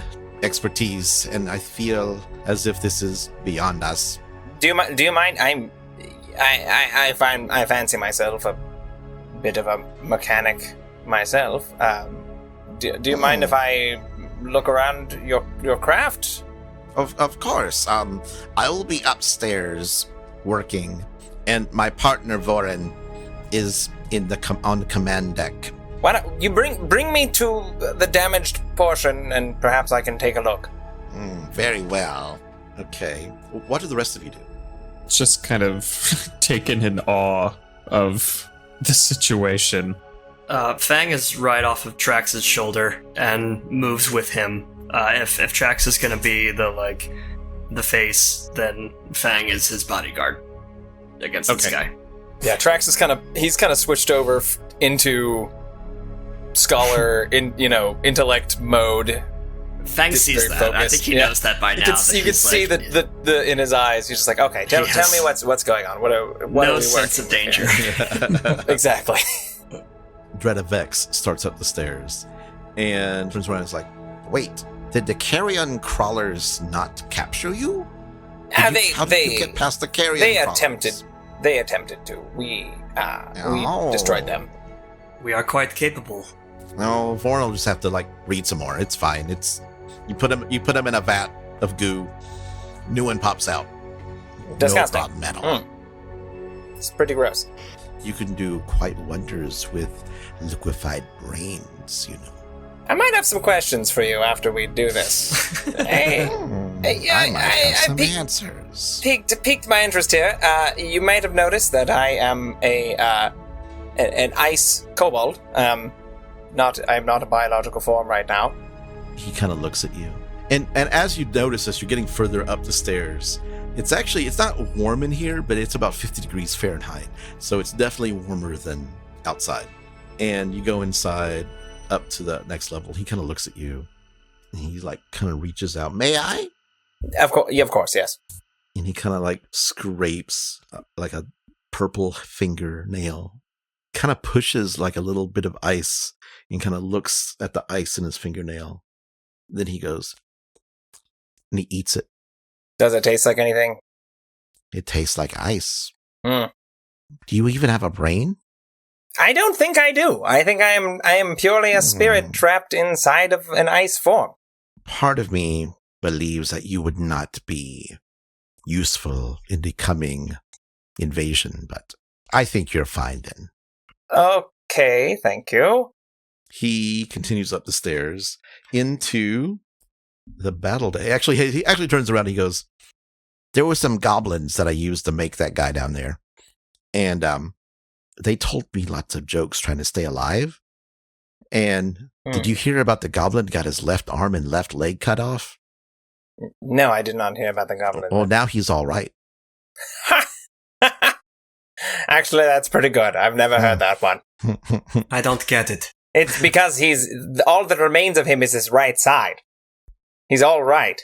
S5: expertise, and I feel as if this is beyond us.
S4: Do you mind? I fancy myself a bit of a mechanic myself. Do you mind if I look around your craft?
S5: Of course. I will be upstairs working, and my partner Voren is on the command deck.
S4: Why don't you bring me to the damaged portion, and perhaps I can take a look.
S5: Very well.
S1: Okay. What do the rest of you do?
S3: Just kind of taken in awe of the situation.
S2: Fang is right off of Trax's shoulder and moves with him. If Trax is gonna be the face, then Fang is his bodyguard against this guy.
S4: Yeah, Trax is kind of switched over into scholar intellect mode,
S2: Fang sees
S4: very
S2: that. I
S4: focused.
S2: think he knows that by now.
S4: You can see the in his eyes. He's just like, okay, tell me what's going on. What are
S2: no
S4: we
S2: sense of danger.
S4: Exactly.
S1: Dread of Vex starts up the stairs and turns around and is like,
S5: Wait, did the carrion crawlers not capture you?
S4: How
S5: did you get past the carrion crawlers?
S4: They attempted to. We destroyed them.
S2: We are quite capable.
S5: No, Vorn will just have to read some more. It's fine. You put him in a vat of goo. New one pops out.
S4: Disgusting.
S5: No metal.
S4: It's pretty gross.
S5: You can do quite wonders with liquefied brains,
S4: I might have some questions for you after we do this.
S5: I might have some answers.
S4: Piqued my interest here. You might have noticed that I am an ice kobold. I'm not a biological form right now.
S1: he kind of looks at you. And as you notice, as you're getting further up the stairs, it's not warm in here, but it's about 50 degrees Fahrenheit. So it's definitely warmer than outside. And you go inside up to the next level. He kind of looks at you and he kind of reaches out. May I?
S4: Of course, yes.
S1: And he kind of scrapes like a purple fingernail, kind of pushes like a little bit of ice and kind of looks at the ice in his fingernail. Then he goes and he eats it.
S4: Does it taste like anything?
S5: It tastes like ice.
S4: Mm.
S5: Do you even have a brain?
S4: I don't think I do. I think I am purely a spirit trapped inside of an ice form.
S5: Part of me believes that you would not be useful in the coming invasion, but I think you're fine then.
S4: Okay, thank you.
S1: He continues up the stairs into the battle day. Actually, he actually turns around and he goes,
S5: there were some goblins that I used to make that guy down there. And they told me lots of jokes trying to stay alive. And did you hear about the goblin got his left arm and left leg cut off?
S4: No, I did not hear about the goblin.
S5: Well, now he's all right.
S4: Actually, that's pretty good. I've never heard that one.
S2: I don't get it.
S4: It's because all that remains of him is his right side. He's all right.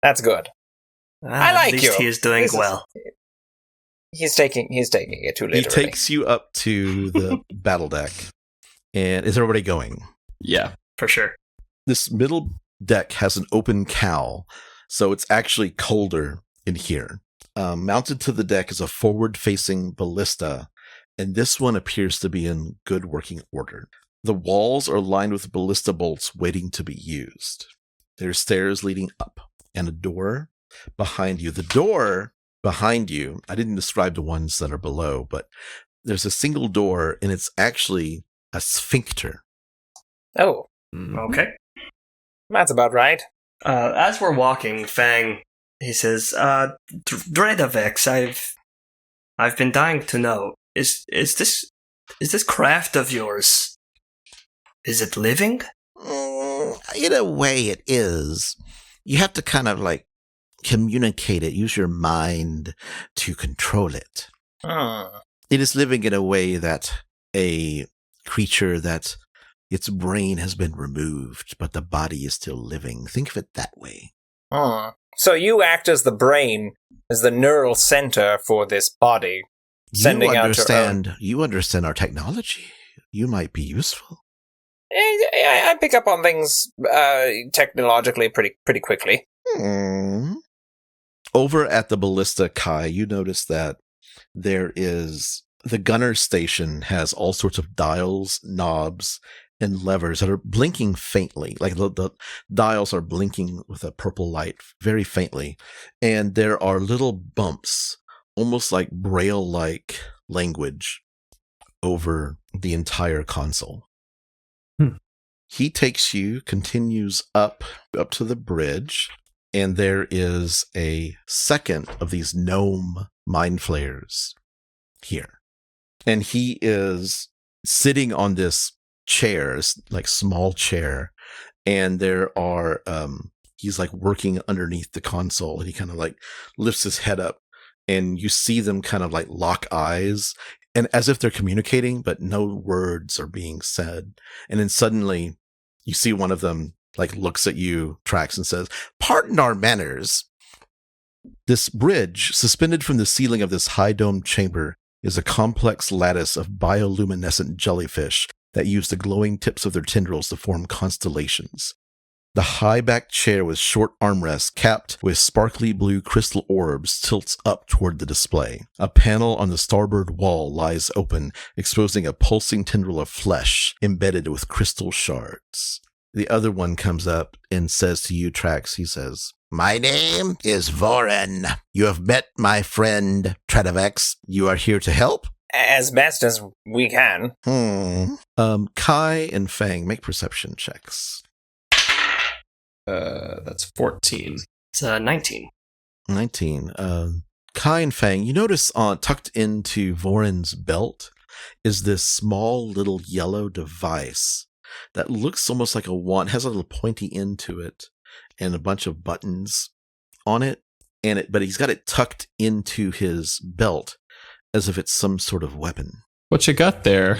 S4: That's good. I like
S2: at least
S4: you.
S2: He is doing well.
S4: He's taking it too literally.
S1: He takes you up to the battle deck. And is everybody going?
S3: Yeah.
S2: For sure.
S1: This middle deck has an open cowl, so it's actually colder in here. Mounted to the deck is a forward-facing ballista, and this one appears to be in good working order. The walls are lined with ballista bolts waiting to be used. There's stairs leading up, and a door behind you. The door behind you, I didn't describe the ones that are below, but there's a single door, and it's actually a sphincter.
S4: Oh.
S2: Okay.
S4: That's about right.
S2: As we're walking, Fang, he says, Dredavex, I've been dying to know, is this craft of yours, is it living?
S5: In a way it is. You have to kind of communicate it, use your mind to control it. It is living in a way that a creature that its brain has been removed, but the body is still living. Think of it that way.
S4: So you act as the brain, as the neural center for this body, sending out your own.
S5: You understand our technology. You might be useful.
S4: I pick up on things technologically pretty quickly.
S1: Over at the ballista, Kai, you notice that there is the gunner station has all sorts of dials, knobs, and levers that are blinking faintly. Like the dials are blinking with a purple light very faintly. And there are little bumps, almost like braille-like language over the entire console. He takes you, continues up to the bridge, and there is a second of these gnome mind flayers here. And he is sitting on this chair, like small chair, and there are he's working underneath the console, and he kind of lifts his head up, and you see them kind of lock eyes, and as if they're communicating, but no words are being said. And then suddenly you see one of them like looks at you, Trax, and says, "Pardon our manners. This bridge, suspended from the ceiling of this high-domed chamber, is a complex lattice of bioluminescent jellyfish that use the glowing tips of their tendrils to form constellations. The high-backed chair with short armrests capped with sparkly blue crystal orbs tilts up toward the display. A panel on the starboard wall lies open, exposing a pulsing tendril of flesh embedded with crystal shards." The other one comes up and says to you, Trax, he says, "My name is Voren. You have met my friend Trax. You are here to help?"
S4: As best as we can.
S1: Kai and Fang, make perception checks.
S3: That's 14.
S2: It's 19.
S1: 19. Kai and Fang, you notice tucked into Voren's belt is this small little yellow device that looks almost like a wand, has a little pointy end to it and a bunch of buttons on it, but he's got it tucked into his belt as if it's some sort of weapon.
S3: What you got there?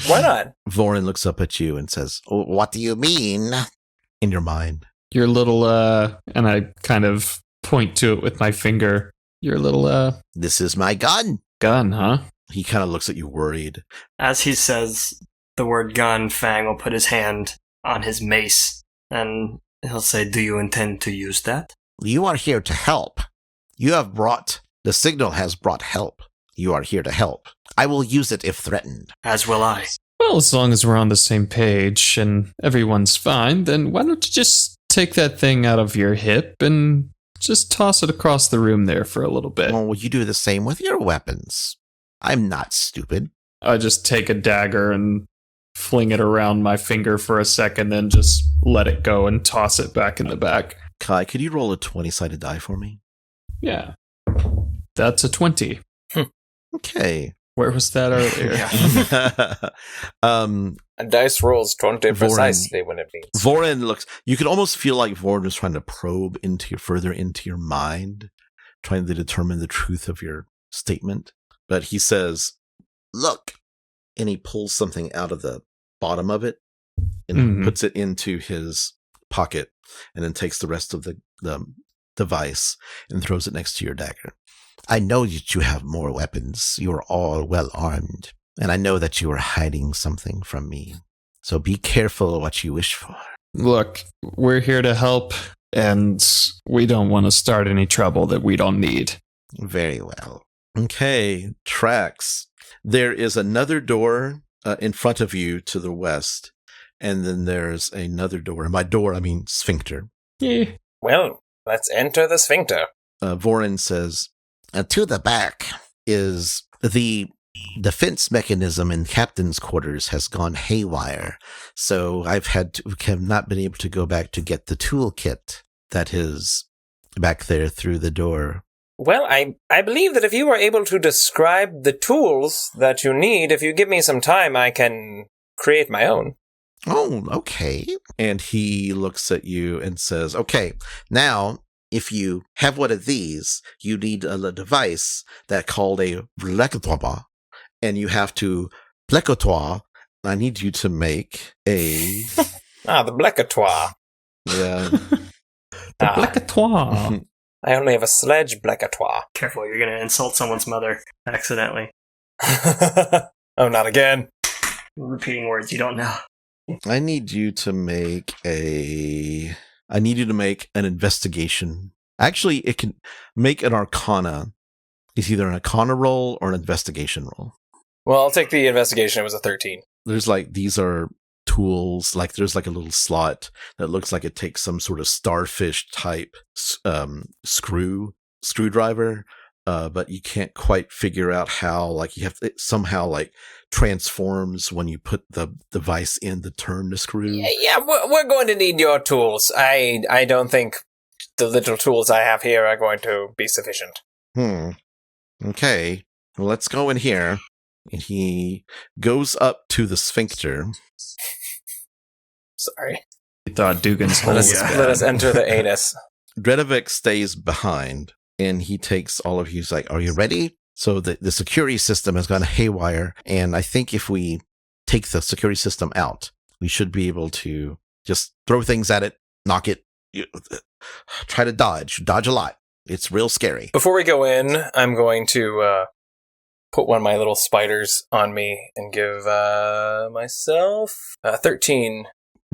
S4: Why not?
S1: Voren looks up at you and says,
S5: "What do you mean?"
S1: in your mind,
S3: Your little, and I kind of point to it with my finger. Your little,
S5: "This is my gun."
S3: gun, huh?
S1: he kind of looks at you worried.
S2: As he says the word gun, Fang will put his hand on his mace, and he'll say, "Do you intend to use that?"
S5: "You are here to help. The signal has brought help. You are here to help. I will use it if threatened."
S2: As will I.
S3: Well, as long as we're on the same page and everyone's fine, then why don't you just take that thing out of your hip and just toss it across the room there for a little bit?
S5: Well, will you do the same with your weapons? I'm not stupid.
S3: I just take a dagger and fling it around my finger for a second, then just let it go and toss it back in the back.
S1: Kai, could you roll a 20-sided die for me?
S3: Yeah. That's a 20.
S1: Okay.
S3: Where was that earlier?
S4: A dice rolls 20
S1: Voren.
S4: precisely when it means.
S1: Voren looks, you could almost feel like Voren was trying to probe further into your mind, trying to determine the truth of your statement. But he says, "Look," and he pulls something out of the bottom of it and puts it into his pocket, and then takes the rest of the device and throws it next to your dagger.
S5: "I know that you have more weapons. You are all well armed. And I know that you are hiding something from me. So be careful what you wish for."
S3: Look, we're here to help, and we don't want to start any trouble that we don't need.
S5: "Very well."
S1: Okay, Trax. There is another door in front of you to the west, and then there's another door. And by door, I mean sphincter.
S3: Yeah.
S4: Well, let's enter the sphincter.
S1: Voren says,
S5: To the back is the defense mechanism in captain's quarters has gone haywire. So have not been able to go back to get the toolkit that is back there through the door.
S4: Well, I believe that if you were able to describe the tools that you need, if you give me some time, I can create my own.
S5: "Oh, okay."
S1: and he looks at you and says, "Okay,
S5: Now, if you have one of these, you need a device that called a blecotoire,
S1: and you have to blecotoire. I need you to make a
S4: The blecotoire.
S1: yeah."
S3: The blecotoire.
S4: I only have a sledge blecotoire.
S2: Careful, you're going to insult someone's mother accidentally.
S4: Oh, not again.
S2: Repeating words you don't know.
S1: I need you to make an investigation. Actually, it can make an arcana. It's either an arcana roll or an investigation roll.
S4: Well, I'll take the investigation. It was a 13.
S1: There's these are tools, there's a little slot that looks like it takes some sort of starfish type screwdriver, but you can't quite figure out how, you have it somehow transforms when you put the device in the turn the screw.
S4: Yeah, we're going to need your tools. I don't think the little tools I have here are going to be sufficient.
S1: Okay, well, let's go in here. And he goes up to the sphincter.
S4: Sorry.
S3: You thought Dugan's hole was bad.
S4: Let us enter the anus.
S1: Dredovic stays behind, and he takes all of you. He's like, "Are you ready?" So the security system has gone haywire, and I think if we take the security system out, we should be able to just throw things at it, knock it, try to dodge a lot. It's real scary.
S4: Before we go in, I'm going to put one of my little spiders on me and give myself 13.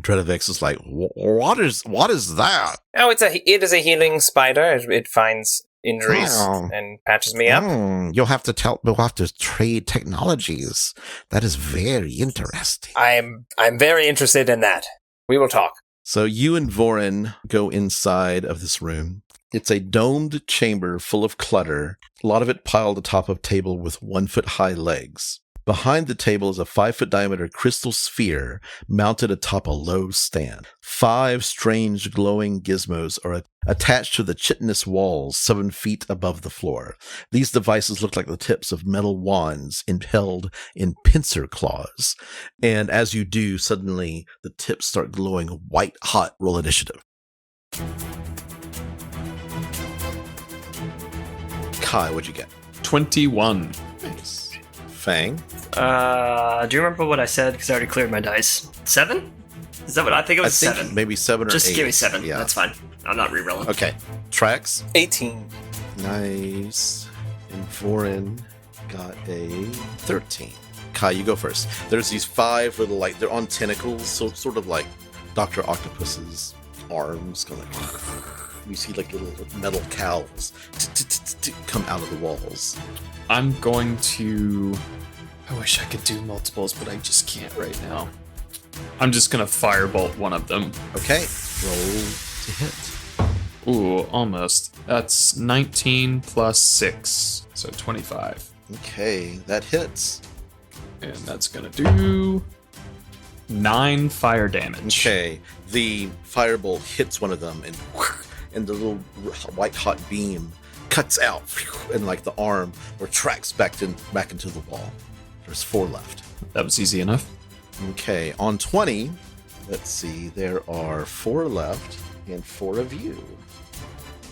S1: Dredovex is like, what is that?
S4: Oh, it is a healing spider. It finds injuries
S5: Oh.
S4: and patches me up.
S5: We'll have to trade technologies. That is very interesting.
S4: I'm very interested in that. We will talk.
S1: So you and Vorin go inside of this room. It's a domed chamber full of clutter, a lot of it piled atop of a table with 1-foot-high legs. Behind the table is a 5-foot diameter crystal sphere mounted atop a low stand. 5 strange glowing gizmos are attached to the chitinous walls 7 feet above the floor. These devices look like the tips of metal wands impaled in pincer claws. And as you do, suddenly the tips start glowing white hot. Roll initiative. Kai, what'd you get?
S3: 21.
S1: Nice. Fang?
S2: Do you remember what I said? Because I already cleared my dice. 7? Is that what I think it was? 7.
S1: Maybe 7 or 8.
S2: Just give me 7.
S1: Yeah.
S2: That's fine. I'm not rerolling.
S1: Okay. Trax?
S4: 18.
S1: Nice. And Vorin got a 13. Kai, you go first. There's these 5 little, they're on tentacles, so sort of like Dr. Octopus's arms. Kind of you see little metal cowls come out of the walls.
S3: I'm going to... I wish I could do multiples, but I just can't right now. I'm just going to firebolt one of them.
S1: Okay. Roll to hit.
S3: Ooh, almost. That's 19 plus 6, so 25.
S1: Okay, that hits.
S3: And that's going to do 9 fire damage.
S1: Okay, the firebolt hits one of them, and the little white hot beam cuts out, and the arm retracts back into the wall. There's 4 left.
S3: That was easy enough.
S1: Okay, on 20, let's see, there are 4 left, and 4 of you.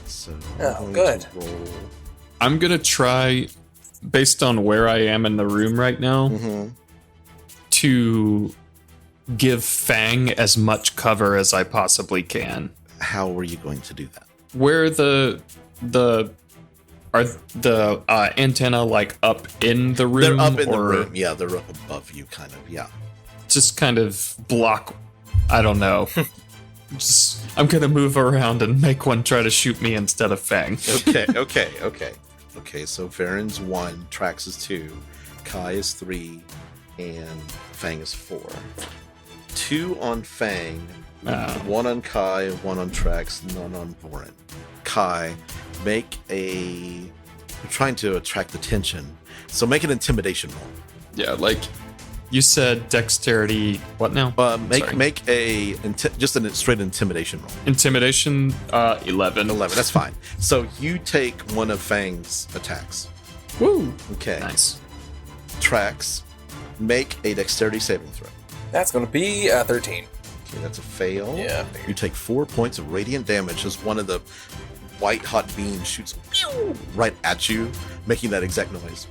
S1: So I'm going to roll.
S3: I'm going to try, based on where I am in the room right now, to give Fang as much cover as I possibly can.
S1: How are you going to do that?
S3: Where are the antenna up in the room?
S1: They're up in the room. Yeah, they're up above you, kind of. Yeah.
S3: Just kind of block. I don't know. I'm gonna move around and make one try to shoot me instead of Fang.
S1: Okay. So Varen's 1, Trax is 2, Kai is 3, and Fang is 4. 2 on Fang, 1 on Kai, 1 on Trax, none on Vorin. Kai, I'm trying to attract attention, so make an intimidation roll.
S3: Yeah, you said dexterity. What now?
S1: Make just a straight intimidation roll.
S3: Intimidation, 11.
S1: 11. That's fine. So you take one of Fang's attacks.
S3: Woo.
S1: Okay.
S3: Nice.
S1: Trax, make a dexterity saving throw.
S4: That's going to be 13.
S1: Okay, that's a fail.
S4: Yeah.
S1: You take 4 points of radiant damage as one of the white hot beams shoots right at you, making that exact noise.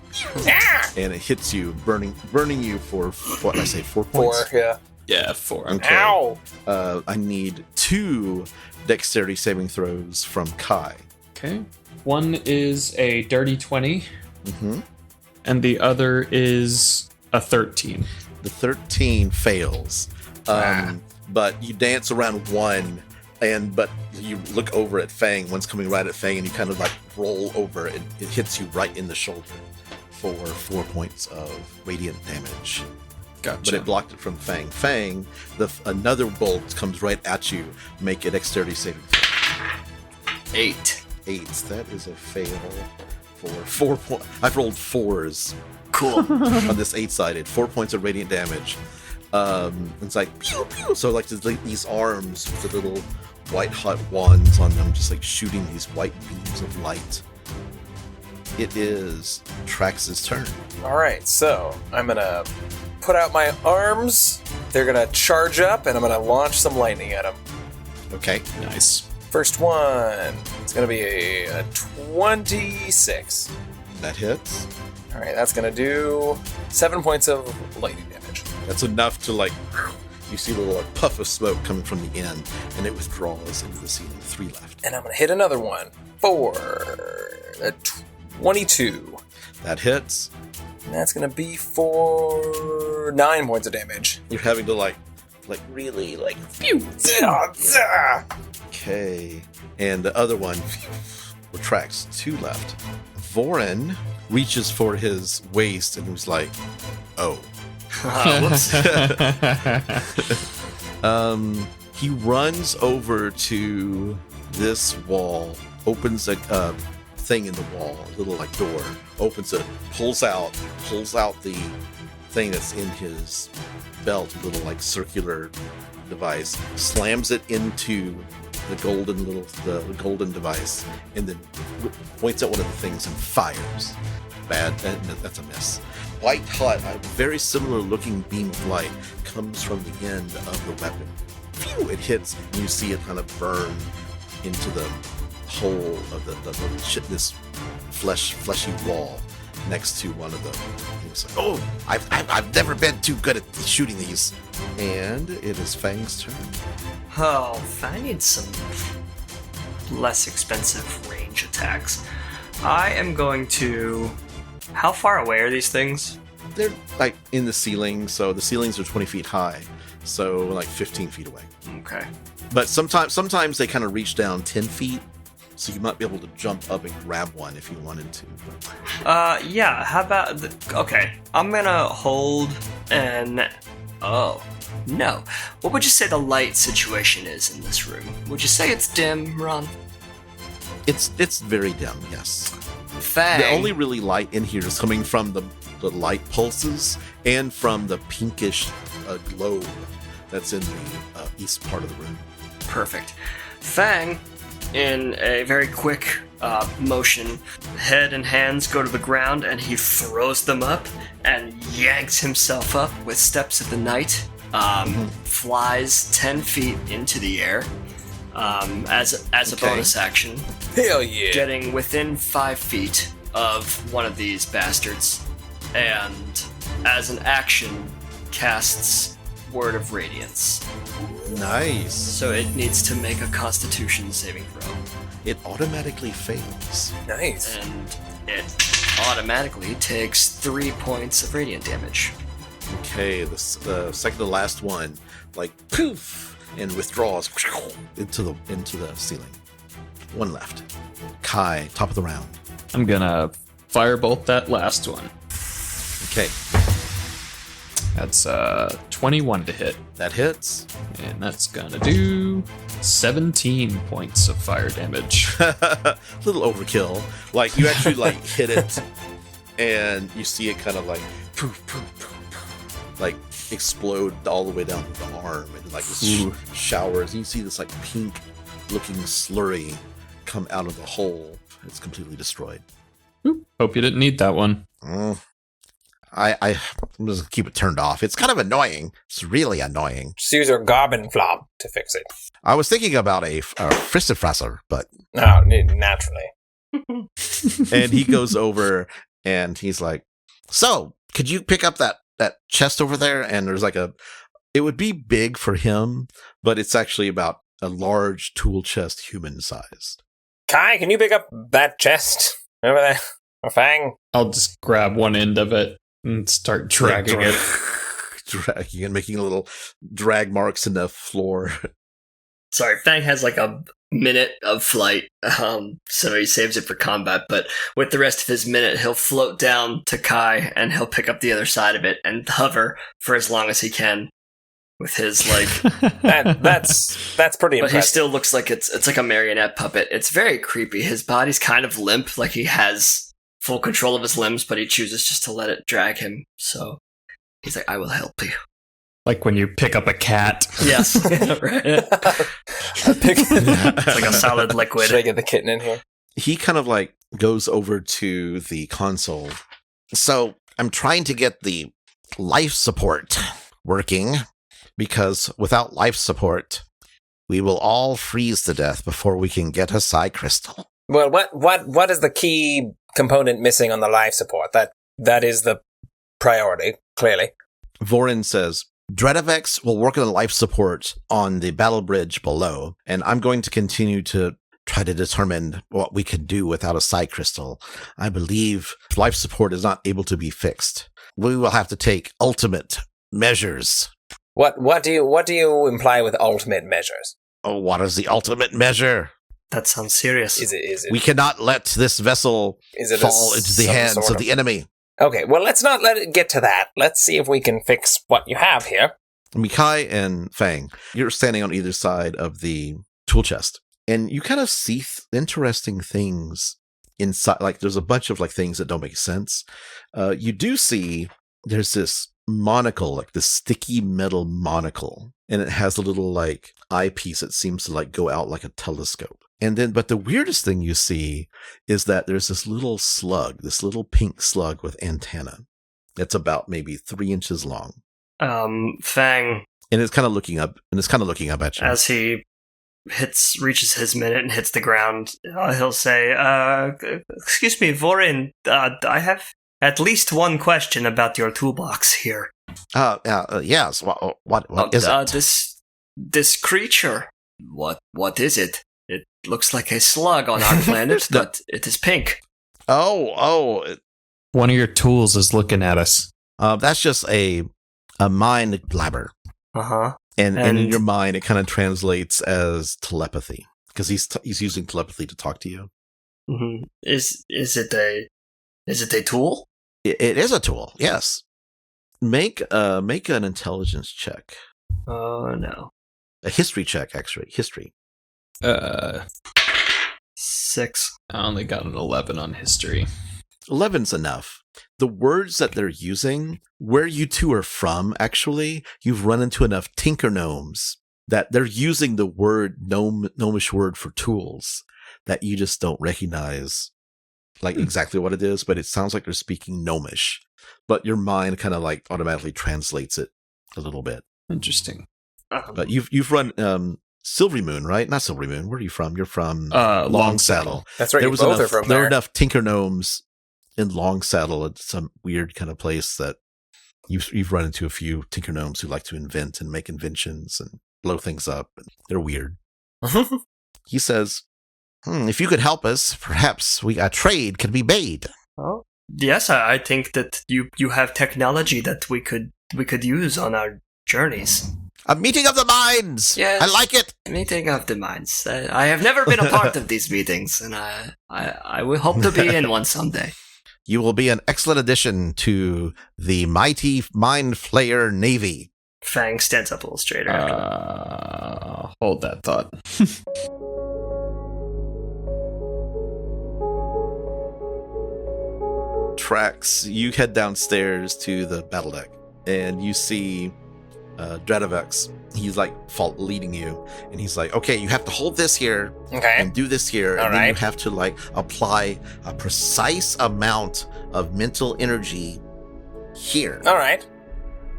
S1: And it hits you, burning you for, what did I say, 4 points?
S4: 4, yeah.
S3: Yeah, 4.
S1: Okay.
S4: Ow!
S1: I need 2 dexterity saving throws from Kai.
S3: Okay. One is a dirty 20,
S1: Mm-hmm.
S3: and the other is a 13.
S1: The 13 fails. But you dance around one, but you look over at Fang. One's coming right at Fang, and you kind of roll over, and it hits you right in the shoulder for 4 points of radiant damage.
S3: Gotcha.
S1: But it blocked it from Fang. Fang, another bolt comes right at you. Make a dexterity saving throw.
S2: 8.
S1: 8. That is a fail for 4 points. I've rolled 4s.
S2: Cool.
S1: On this 8-sided. 4 points of radiant damage. It's pew, pew. So these arms with the little white hot wands on them, just shooting these white beams of light. It is Trax's turn.
S4: Alright, so I'm going to put out my arms. They're going to charge up, and I'm going to launch some lightning at them.
S1: Okay.
S3: Nice.
S4: First one, it's going to be a 26.
S1: That hits.
S4: Alright, that's going to do 7 points of lightning damage.
S1: That's enough to You see a little like, puff of smoke coming from the end, and it withdraws into the ceiling. 3 left.
S4: And I'm going to hit another one for a 22.
S1: That hits.
S4: And that's going to be for 9 points of damage.
S1: You're having to like really like.
S4: Phew.
S1: Okay. And the other one retracts. 2 left. Vorin reaches for his waist and was like, "Oh."
S2: Whoops.
S1: He runs over to this wall, opens a thing in the wall, a little like door, opens it, pulls out the thing that's in his belt, a little like circular device, slams it into the golden device, and then points at one of the things and fires. Bad. That's a miss. White hot, a very similar looking beam of light comes from the end of the weapon. Phew, it hits, and you see it kind of burn into the hole of this fleshy wall next to one of the things.
S5: Oh, I've never been too good at shooting these.
S1: And it is Fang's turn.
S2: Oh, I need some less expensive range attacks. I am going to... How far away are these things?
S1: They're like in the ceiling, so the ceilings are 20 feet high, so like 15 feet away.
S2: Okay.
S1: But sometimes they kind of reach down 10 feet, so you might be able to jump up and grab one if you wanted to.
S2: Yeah, how about... Okay, I'm gonna hold and... Oh, no. What would you say the light situation is in this room? Would you say it's dim, Ron?
S1: It's very dim, yes.
S2: Fang.
S1: The only really light in here is coming from the light pulses and from the pinkish globe that's in the east part of the room.
S2: Perfect. Fang, in a very quick motion, head and hands go to the ground and he throws them up and yanks himself up with steps of the night, flies 10 feet into the air as a bonus action.
S4: Hell yeah.
S2: Getting within 5 feet of one of these bastards, and as an action, casts Word of Radiance.
S1: Nice.
S2: So it needs to make a Constitution saving throw.
S1: It automatically fails.
S4: Nice.
S2: And it automatically takes 3 points of radiant damage.
S1: Okay, the second to last one, like poof, and withdraws into the ceiling. 1 left. Kai, top of the round.
S3: I'm gonna firebolt that last one.
S1: Okay,
S3: That's 21 to hit,
S1: that hits.
S3: and that's gonna do 17 points of fire damage.
S1: A little overkill. Like you actually like hit it, and you see it kind of like poof, poof, poof, poof, like explode all the way down to the arm, and like this showers. And you see this like pink-looking slurry come out of the hole. It's completely destroyed.
S3: Hope you didn't need that one.
S5: I'm just gonna keep it turned off. It's kind of annoying. It's really annoying.
S4: Just use your Goblin Flop to fix it.
S5: I was thinking about a Fristafrasser, but
S4: No, naturally.
S1: And he goes over and he's like,
S5: so could you pick up that chest over there?
S1: and there's like it would be big for him, but it's actually about a large tool chest, human sized.
S4: Kai, can you pick up that chest over there? Or Fang?
S3: I'll just grab one end of it and start dragging it.
S1: Dragging and making little drag marks in the floor.
S2: Sorry, Fang has like a minute of flight, so he saves it for combat, but with the rest of his minute, he'll float down to Kai and he'll pick up the other side of it and hover for as long as he can with his, like...
S4: That's pretty
S2: But
S4: impressive.
S2: he still looks like it's like a marionette puppet. It's very creepy. His body's kind of limp, like he has full control of his limbs, but he chooses just to let it drag him, so he's like, I will help you.
S3: Like when you pick up a cat.
S2: Yes. Right. It's like a solid liquid.
S4: Should I get the kitten in here?
S1: He kind of like goes over to the console.
S5: So I'm trying to get the life support working, because without life support, we will all freeze to death before we can get a psi crystal.
S4: Well, what is the key component missing on the life support? That is the priority, clearly.
S1: Vorin says, Dredavex will work on life support on the battle bridge below, and I'm going to continue to try to determine what we can do without a psi crystal. I believe life support is not able to be fixed. We will have to take ultimate measures.
S4: What do you imply with ultimate measures?
S1: Oh, what is the ultimate measure?
S2: That sounds serious.
S4: Is it?
S1: We cannot let this vessel fall into the hands of the enemy.
S4: Okay, well, let's not let it get to that. Let's see if we can fix what you have here.
S1: Mikai and Fang, you're standing on either side of the tool chest, and you kind of see interesting things inside. Like, there's a bunch of like things that don't make sense. You do see there's this monocle, like this sticky metal monocle, and it has a little like eyepiece that seems to like go out like a telescope. And then, but the weirdest thing you see is that there's this little slug, this little pink slug with antenna. That's about maybe 3 inches long.
S2: Fang.
S1: And it's kind of looking up, at you.
S2: As he reaches his minute and hits the ground, he'll say, excuse me, Vorin, I have at least one question about your toolbox here.
S1: Yes. What is it?
S2: This creature, what is it? It looks like a slug on our planet, but it is pink.
S1: Oh.
S3: One of your tools is looking at us.
S1: That's just a mind blabber.
S2: Uh-huh.
S1: And in your mind, it kind of translates as telepathy, because he's using telepathy to talk to you.
S2: Mm-hmm. Is it a tool?
S1: It is a tool, yes. Make an intelligence check.
S2: Oh, no.
S1: A history check, actually. History.
S2: 6.
S3: I only got an 11 on history.
S1: 11's enough. The words that they're using, where you two are from, actually, you've run into enough tinker gnomes that they're using the word gnomish word for tools that you just don't recognize like exactly what it is, but it sounds like they're speaking gnomish. But your mind kind of like automatically translates it a little bit.
S3: Interesting.
S1: But you've run Silvery Moon, right? Not Silvery Moon. Where are you from? You're from
S3: Long
S1: Saddle.
S4: That's right.
S1: There
S4: You both are from
S1: there
S4: there.
S1: were enough tinker gnomes in Long Saddle. It's some weird kind of place that you've run into a few tinker gnomes who like to invent and make inventions and blow things up. They're weird. He says, if you could help us, perhaps a trade could be made.
S2: Oh, yes, I think that you have technology that we could use on our journeys.
S1: A meeting of the minds.
S2: Yes,
S1: I like it.
S2: Meeting of the minds. I have never been a part of these meetings, and I will hope to be in one someday.
S1: You will be an excellent addition to the mighty Mind Flayer Navy.
S2: Fang stands up a little straighter.
S3: Hold that thought.
S1: Trax, you head downstairs to the battle deck, and you see Dredavex. He's like leading you, and he's like, okay, you have to hold this here and do this here, and then you have to like apply a precise amount of mental energy here.
S4: All right.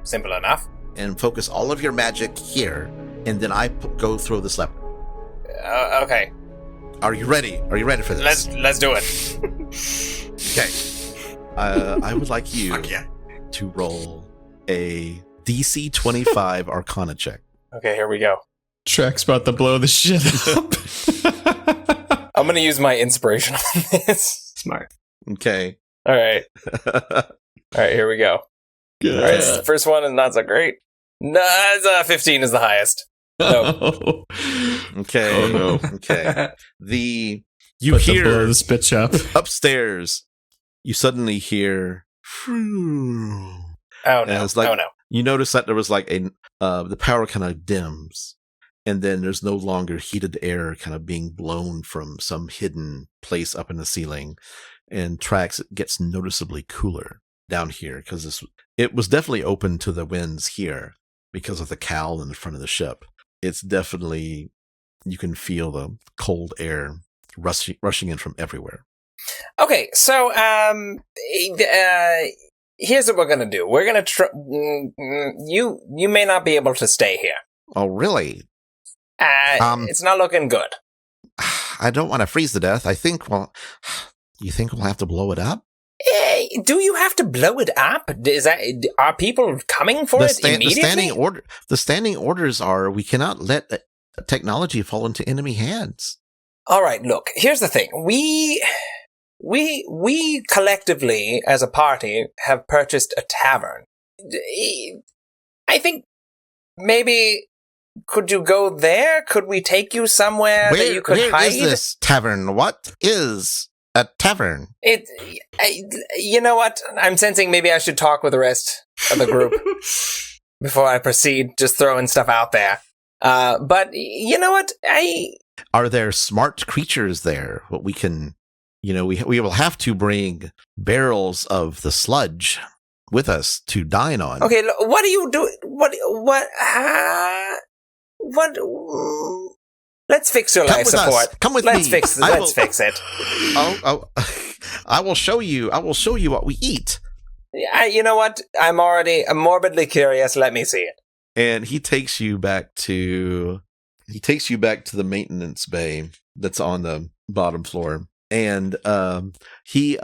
S4: Simple enough.
S1: And focus all of your magic here, and then I go throw this lever.
S4: Okay.
S1: Are you ready? Are you ready for this?
S4: Let's do it.
S1: Okay. I would like you to roll a DC 25 Arcana check.
S4: Okay, here we go.
S3: Track's about to blow the shit up.
S4: I'm going to use my inspiration on this.
S2: Smart.
S1: Okay.
S4: All right. All right, here we go.
S3: Good.
S4: All right, this is the first one, and not so great. No, it's 15 is the highest. No.
S1: Okay.
S3: Oh, no.
S1: Okay. You
S3: But
S1: hear
S3: to blow this bitch up.
S1: upstairs, you suddenly hear.
S4: Oh, no.
S1: It's like,
S4: Oh, no.
S1: You notice that there was like the power kind of dims, and then there's no longer heated air kind of being blown from some hidden place up in the ceiling, and Trax gets noticeably cooler down here because it was definitely open to the winds here because of the cowl in the front of the ship. It's definitely, you can feel the cold air rushing in from everywhere.
S4: Okay, so here's what we're gonna do. We're gonna you may not be able to stay here.
S1: Oh, really?
S4: It's not looking good.
S1: I don't want to freeze to death. You think we'll have to blow it up?
S4: Do you have to blow it up? Are people coming for it immediately?
S5: The standing orders are we cannot let technology fall into enemy hands.
S4: All right, look, here's the thing. We collectively, as a party, have purchased a tavern. I think maybe could you go there? Could we take you somewhere that you could hide?
S5: Where is this tavern? What is a tavern?
S4: You know what? I'm sensing maybe I should talk with the rest of the group before I proceed just throwing stuff out there. But you know what?
S5: Are there smart creatures there? What we can, we will have to bring barrels of the sludge with us to dine on.
S4: Okay, what do you do? What? Let's fix your life support.
S5: Come with me.
S4: Let's fix it.
S5: I will show you. I will show you what we eat.
S4: You know what? I'm morbidly curious. Let me see it.
S1: And he takes you back to the maintenance bay that's on the bottom floor. And he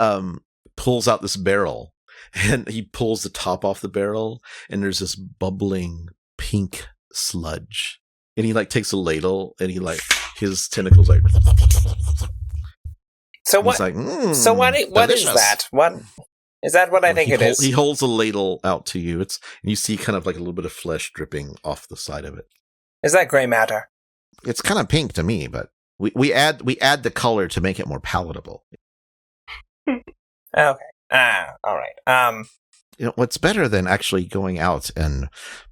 S1: pulls out this barrel, and he pulls the top off the barrel, and there's this bubbling pink sludge. And he takes a ladle, and his tentacles
S4: So what? What is that? What is that? What I think it is?
S1: He holds a ladle out to you. And you see kind of like a little bit of flesh dripping off the side of it.
S4: Is that gray matter?
S5: It's kind of pink to me, but we add the color to make it more palatable.
S4: Okay. All right.
S5: What's better than actually going out and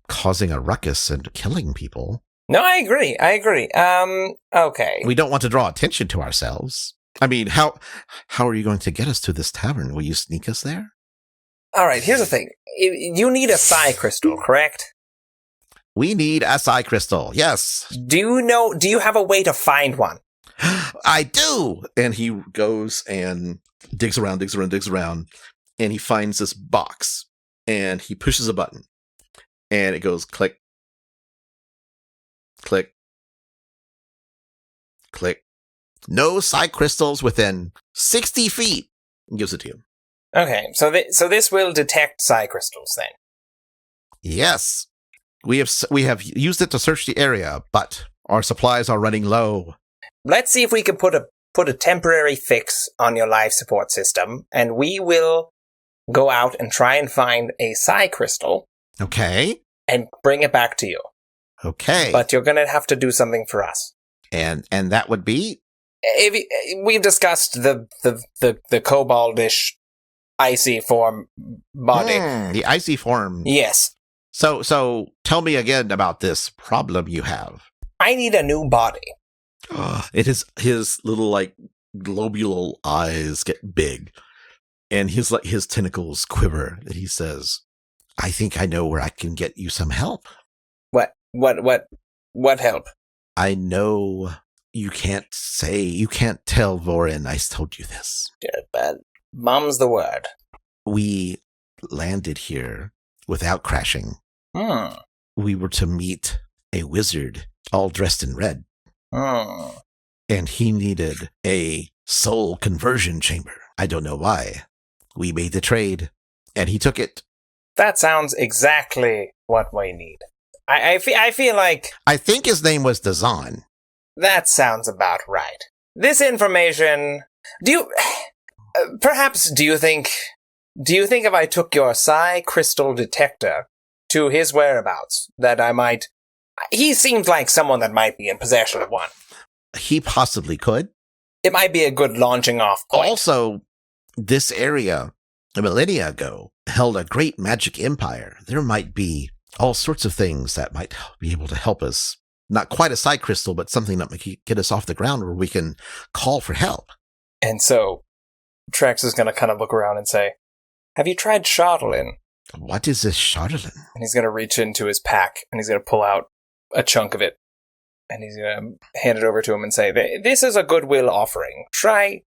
S5: causing a ruckus and killing people?
S4: No, I agree. Okay.
S5: We don't want to draw attention to ourselves. I mean, how are you going to get us to this tavern? Will you sneak us there?
S4: All right, here's the thing. You need a psi crystal, correct?
S5: We need a psi crystal, yes.
S4: Do you have a way to find one?
S5: I do!
S1: And he goes and digs around, and he finds this box, and he pushes a button, and it goes click, click, click.
S5: No psi crystals within 60 feet.
S1: And gives it to you.
S4: Okay, so this will detect psi crystals then.
S5: Yes. We have used it to search the area, but our supplies are running low.
S4: Let's see if we can put a temporary fix on your life support system, and we will go out and try and find a psi crystal.
S5: Okay.
S4: And bring it back to you.
S5: Okay.
S4: But you're going to have to do something for us.
S5: And that would be?
S4: We've discussed the koboldish icy form body.
S5: The icy form.
S4: Yes.
S5: So tell me again about this problem you have.
S4: I need a new body.
S1: It is his little globule eyes get big, and his tentacles quiver. And he says,
S5: "I think I know where I can get you some help."
S4: What help?
S5: I know you can't tell Vorin I told you this.
S4: Yeah, but mom's the word.
S5: We landed here without crashing. We were to meet a wizard all dressed in red. And he needed a soul conversion chamber. I don't know why. We made the trade, and he took it.
S4: That sounds exactly what we need. I feel like...
S5: I think his name was Dazan.
S4: That sounds about right. This information... Do you think if I took your psi crystal detector to his whereabouts, that I might... He seems like someone that might be in possession of one.
S5: He possibly could.
S4: It might be a good launching off point.
S5: Also, this area, a millennia ago, held a great magic empire. There might be all sorts of things that might be able to help us. Not quite a psi crystal, but something that might get us off the ground where we can call for help.
S4: And so, Trax is going to kind of look around and say, have you tried Chardolin?
S5: What is this Chardolin?
S4: And he's going to reach into his pack, and he's going to pull out a chunk of it. And he's going to hand it over to him and say, this is a goodwill offering. Try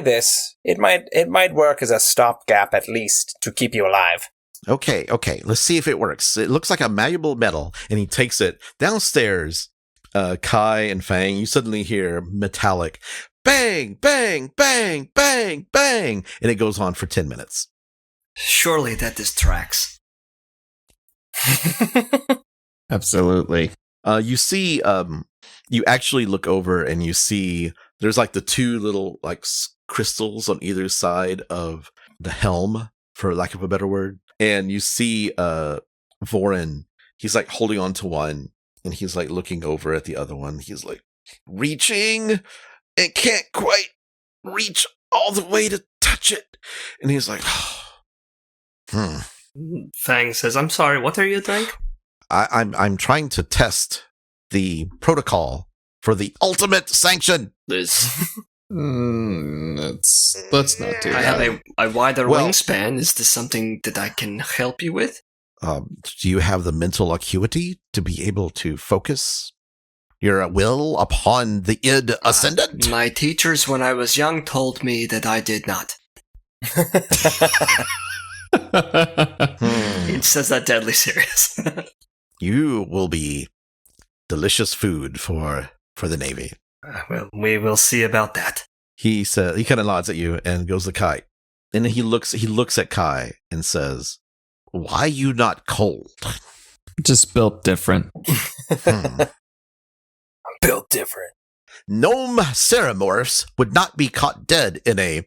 S4: this. It might work as a stopgap, at least, to keep you alive.
S5: Okay. Let's see if it works. It looks like a malleable metal.
S1: And he takes it downstairs. Kai and Fang, you suddenly hear metallic bang, bang, bang, bang, bang. And it goes on for 10 minutes.
S2: Surely that is Trax.
S3: Absolutely.
S1: You see, you actually look over and you see there's like the two little like crystals on either side of the helm, for lack of a better word. And you see Vorin, he's like holding on to one and he's like looking over at the other one. He's like reaching and can't quite reach all the way to touch it. And he's like,
S2: Fang says, I'm sorry, what are you doing?
S1: I'm trying to test the protocol for the ultimate sanction.
S2: Let's
S3: not do
S2: I
S3: that.
S2: have a wider
S1: Well-
S2: wingspan. Is this something that I can help you with?
S1: Do you have the mental acuity to be able to focus your will upon the id ascendant?
S2: My teachers when I was young told me that I did not. He says that deadly serious.
S1: You will be delicious food for the Navy.
S2: Well, we will see about that.
S1: He said, he kind of nods at you and goes to Kai. And then he looks at Kai and says, "Why you not cold?"
S3: Just built different.
S4: Built different.
S1: Gnome ceramorphs would not be caught dead in a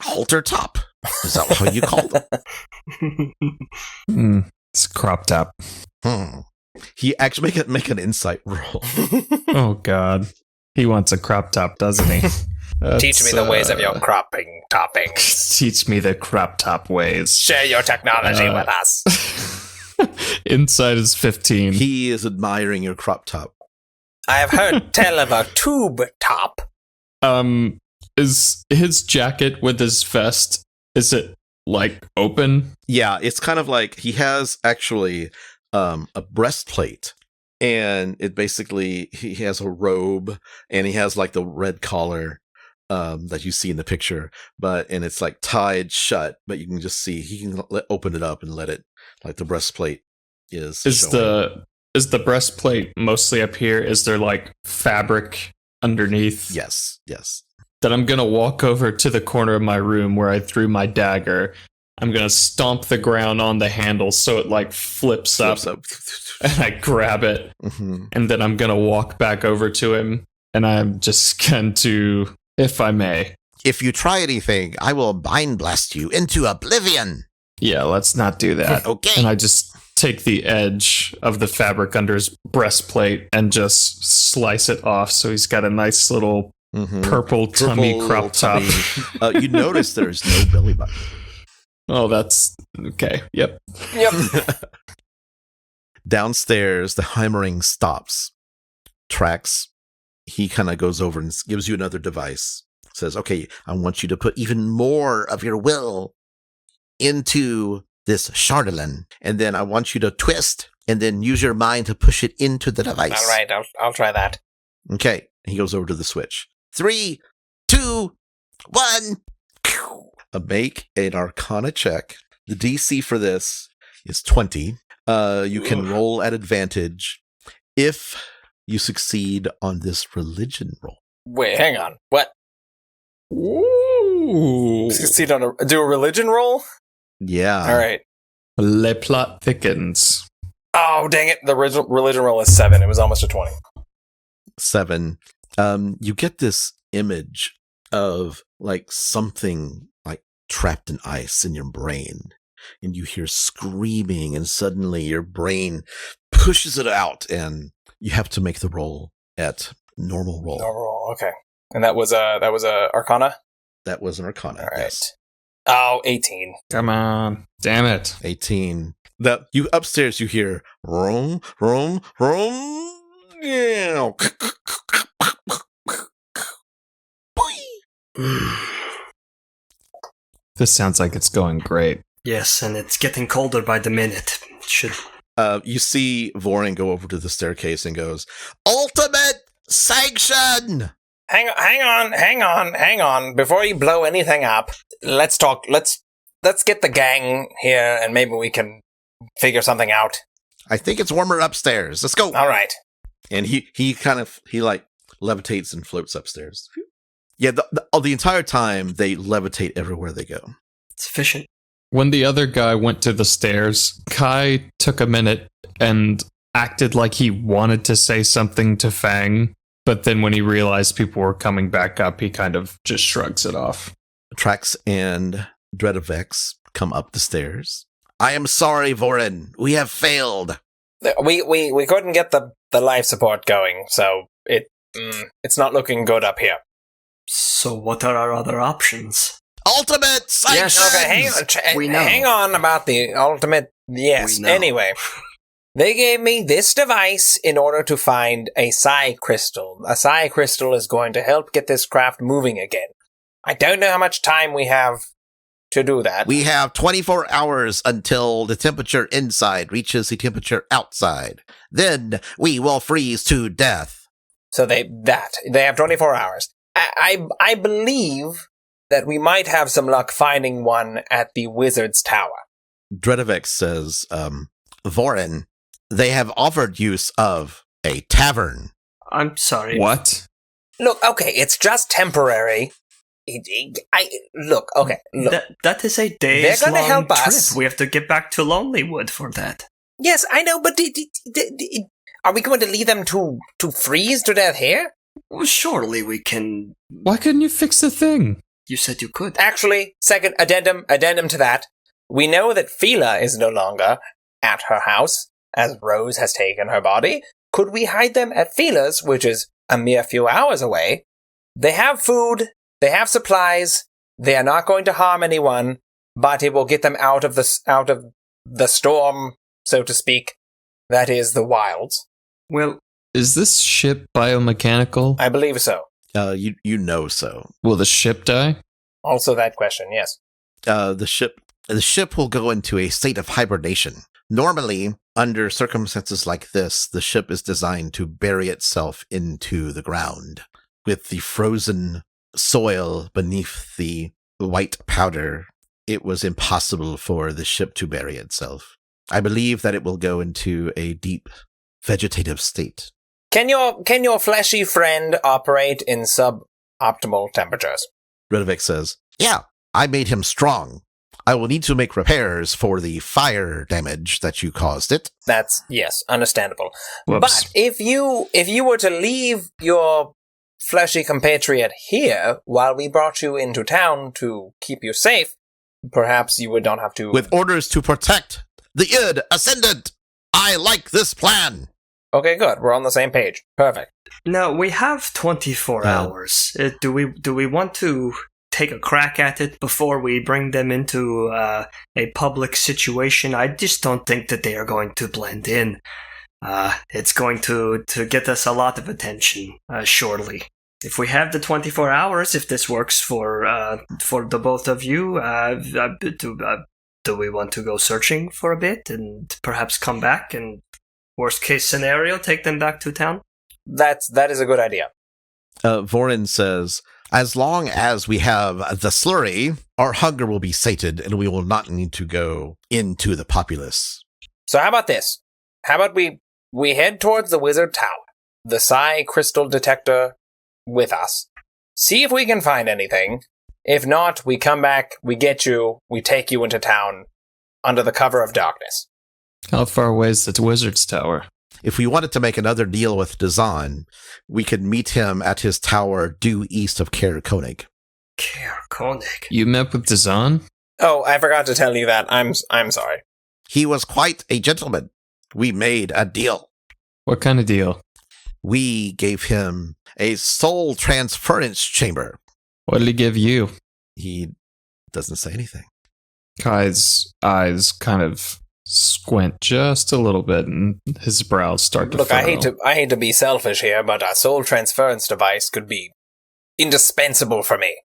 S1: halter top. Is that how you call them?
S3: It's crop top.
S1: He actually make an insight roll.
S3: Oh, God. He wants a crop top, doesn't he?
S4: Teach me the ways of your cropping toppings.
S3: Teach me the crop top ways.
S4: Share your technology with us.
S3: Inside is 15.
S1: He is admiring your crop top.
S4: I have heard tell of a tube top.
S3: Is his jacket with his vest, is it, like, open?
S1: Yeah, it's kind of like he has actually a breastplate, and it basically he has a robe, and he has like the red collar that you see in the picture, and it's like tied shut, but you can just see he can open it up and let it, like the breastplate is showing.
S3: Is the breastplate mostly up here? Is there like fabric underneath?
S1: Yes.
S3: Then I'm gonna walk over to the corner of my room where I threw my dagger. I'm gonna stomp the ground on the handle so it like flips up. And I grab it, and then I'm gonna walk back over to him, and I'm just going to, if I may.
S5: If you try anything, I will mind blast you into oblivion.
S3: Yeah, let's not do that.
S5: Okay.
S3: And I just take the edge of the fabric under his breastplate and just slice it off so he's got a nice little purple tummy crop top.
S1: You notice there's no belly button.
S3: Oh, that's okay. Yep.
S1: Downstairs, the hammering stops. Trax, he kind of goes over and gives you another device. Says, "Okay, I want you to put even more of your will into this Chardolin, and then I want you to twist and then use your mind to push it into the device."
S4: All right, I'll try that.
S1: Okay, he goes over to the switch.
S5: 3, 2, 1.
S1: Make an Arcana check. The DC for this is 20. You can roll at advantage if you succeed on this religion roll.
S4: Wait, hang on. What?
S3: Ooh.
S4: Succeed on do a religion roll?
S1: Yeah.
S4: All right.
S3: Le plot thickens.
S4: Oh, dang it. The religion roll is 7. It was almost a 20.
S1: 7. You get this image of like something like trapped in ice in your brain, and you hear screaming, and suddenly your brain pushes it out, and you have to make the roll at normal roll.
S4: Normal roll, okay. And that was a Arcana?
S1: That was an Arcana.
S4: All right.
S1: Yes.
S4: Oh, 18.
S3: Come on. Damn it.
S1: 18. That you upstairs you hear room. Yeah.
S3: This sounds like it's going great.
S2: Yes, and it's getting colder by the minute. It should.
S1: You see Vorin go over to the staircase and goes,
S5: Ultimate sanction!
S4: Hang on. Before you blow anything up, let's talk. Let's get the gang here, and maybe we can figure something out.
S5: I think it's warmer upstairs. Let's go.
S4: All right.
S1: and he like levitates and floats upstairs. Yeah, the entire time they levitate everywhere they go.
S2: It's efficient.
S3: When the other guy went to the stairs, Kai took a minute and acted like he wanted to say something to Fang, but then when he realized people were coming back up, he kind of just shrugs it off.
S1: Trax and Dredavex come up the stairs. I am sorry, Vorin. We have failed.
S4: We couldn't get the life support going, so it's not looking good up here.
S2: So what are our other options?
S5: Ultimate sanctions!
S2: Yes,
S4: Okay,
S2: we know.
S4: hang on about the ultimate. Yes.
S2: We know.
S4: Anyway, they gave me this device in order to find a psi crystal. A psi crystal is going to help get this craft moving again. I don't know how much time we have to do that.
S5: We have 24 hours until the temperature inside reaches the temperature outside. Then we will freeze to death.
S4: So they have 24 hours. I believe that we might have some luck finding one at the Wizard's Tower.
S1: Dredavex says,
S5: Vorin, they have offered use of a tavern.
S2: I'm sorry.
S3: What?
S4: Look, okay, it's just temporary. Look.
S2: That is a
S4: They're
S2: days
S4: gonna
S2: long
S4: help
S2: trip.
S4: us.
S2: We have to get back to Lonelywood for that.
S4: Yes, I know, but are we going to leave them to freeze to death here?
S2: Well, surely we can.
S3: Why couldn't you fix the thing?
S2: You said you could.
S4: Actually, second addendum to that. We know that Fila is no longer at her house, as Rose has taken her body. Could we hide them at Fila's, which is a mere few hours away? They have food, they have supplies, they are not going to harm anyone, but it will get them out of the storm, so to speak. That is the wilds.
S2: Well,
S3: Is this ship biomechanical?
S4: I believe so.
S1: You know so.
S3: Will the ship die?
S4: Also that question, yes.
S1: The ship will go into a state of hibernation. Normally, under circumstances like this, the ship is designed to bury itself into the ground. With the frozen soil beneath the white powder, it was impossible for the ship to bury itself. I believe that it will go into a deep vegetative state.
S4: Can your fleshy friend operate in suboptimal temperatures?
S1: Redovik says,
S5: Yeah, I made him strong. I will need to make repairs for the fire damage that you caused it.
S4: That's, yes, understandable.
S3: Whoops.
S4: But if you were to leave your fleshy compatriot here while we brought you into town to keep you safe, perhaps you would not have to...
S5: With orders to protect the Id Ascendant. I like this plan.
S4: Okay, good. We're on the same page. Perfect.
S2: now we have 24 hours. Do we want to take a crack at it before we bring them into a public situation? I just don't think that they are going to blend in. It's going to get us a lot of attention, surely. If we have the 24 hours, if this works for the both of you, do we want to go searching for a bit and perhaps come back and, worst case scenario, take them back to town?
S4: That is a good idea.
S1: Vorin says,
S5: As long as we have the slurry, our hunger will be sated and we will not need to go into the populace.
S4: So how about this? How about we head towards the Wizard Tower, the psi crystal detector with us, see if we can find anything. If not, we come back, we get you, we take you into town under the cover of darkness.
S3: How far away is the Wizard's Tower?
S5: If we wanted to make another deal with Dazan, we could meet him at his tower due east of Kaer Koenig.
S2: Kaer Koenig.
S3: You met with Dazan?
S4: Oh, I forgot to tell you that. I'm sorry.
S5: He was quite a gentleman. We made a deal.
S3: What kind of deal?
S5: We gave him a soul transference chamber.
S3: What did he give you?
S1: he doesn't say anything.
S3: Kai's eyes kind of squint just a little bit, and his brows start to
S4: Look,
S3: furrow.
S4: I hate to be selfish here, but a soul transference device could be indispensable for me.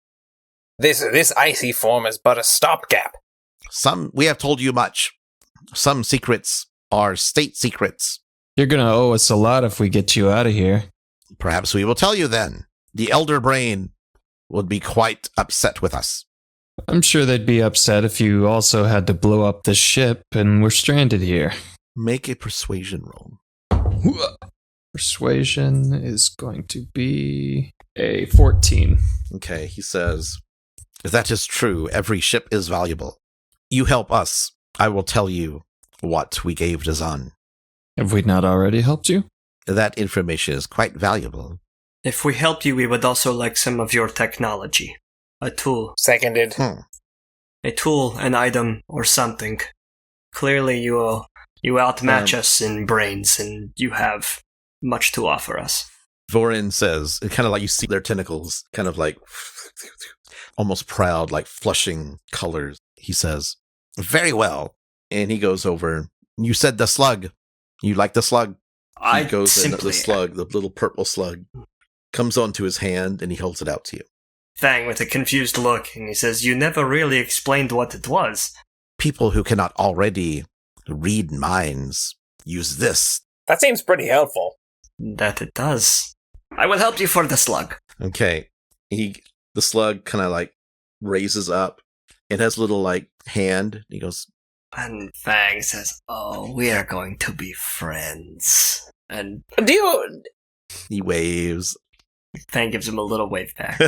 S4: This icy form is but a stopgap.
S5: We have told you much. Some secrets are state secrets.
S3: You're gonna owe us a lot if we get you out of here.
S5: Perhaps we will tell you then. The Elder Brain would be quite upset with us.
S3: I'm sure they'd be upset if you also had to blow up the ship and we're stranded here.
S1: Make a persuasion roll.
S3: Persuasion is going to be a 14.
S1: Okay, he says, if that is true, every ship is valuable. You help us, I will tell you what we gave Dazan.
S3: Have we not already helped you?
S5: That information is quite valuable.
S2: If we help you, we would also like some of your technology. A tool.
S4: Seconded.
S2: A tool, an item, or something. Clearly you outmatch us in brains, and you have much to offer us.
S1: Vorin says, kind of like you see their tentacles, kind of like almost proud, like flushing colors. He says, very well. And he goes over, you said the slug. You like the slug? He goes in the slug, the little purple slug, comes onto his hand, and he holds it out to you.
S2: Fang with a confused look, and he says, you never really explained what it was.
S5: People who cannot already read minds use this.
S4: That seems pretty helpful.
S2: That it does. I will help you for the slug.
S1: Okay. The slug kind of like raises up. It has a little like hand. He goes,
S2: and Fang says, oh, we are going to be friends. And
S1: he waves.
S2: Fang gives him a little wave back.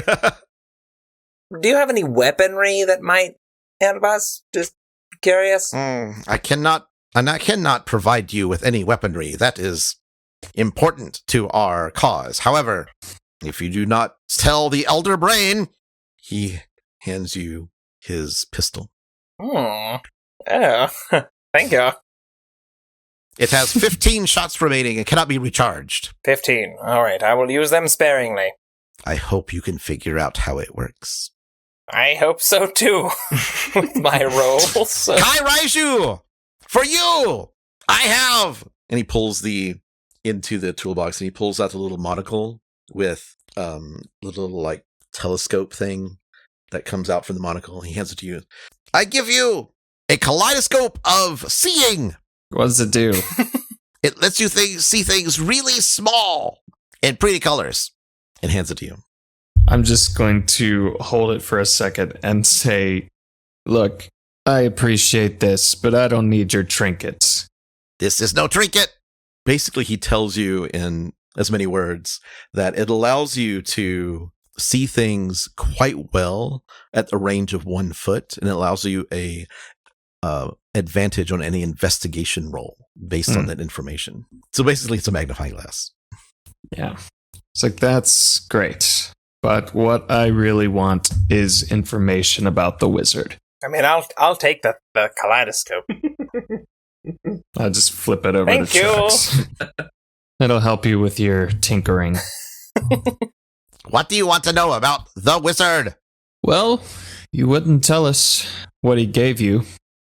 S4: Do you have any weaponry that might help us? Just curious.
S5: I cannot provide you with any weaponry. That is important to our cause. However, if you do not tell the Elder Brain,
S1: he hands you his pistol.
S4: Oh, thank you.
S5: It has 15 shots remaining and cannot be recharged.
S4: 15. All right, I will use them sparingly.
S5: I hope you can figure out how it works.
S4: I hope so too. With my rolls.
S5: Kai Raiju! For you! I have!
S1: And he pulls into the toolbox, and he pulls out the little monocle with little like telescope thing that comes out from the monocle. He hands it to you.
S5: I give you a kaleidoscope of seeing.
S3: What does it do?
S5: It lets you see things really small in pretty colors.
S1: And hands it to you.
S3: I'm just going to hold it for a second and say, look, I appreciate this, but I don't need your trinkets.
S5: This is no trinket.
S1: Basically, he tells you in as many words that it allows you to see things quite well at the range of 1 foot, and it allows you a advantage on any investigation roll based on that information. So basically, it's a magnifying glass.
S3: Yeah. It's like, that's great. But what I really want is information about the wizard.
S4: I mean, I'll take the kaleidoscope.
S3: I'll just flip it over
S4: Thank
S3: to Trax. It'll help you with your tinkering.
S5: What do you want to know about the wizard?
S3: Well, you wouldn't tell us what he gave you.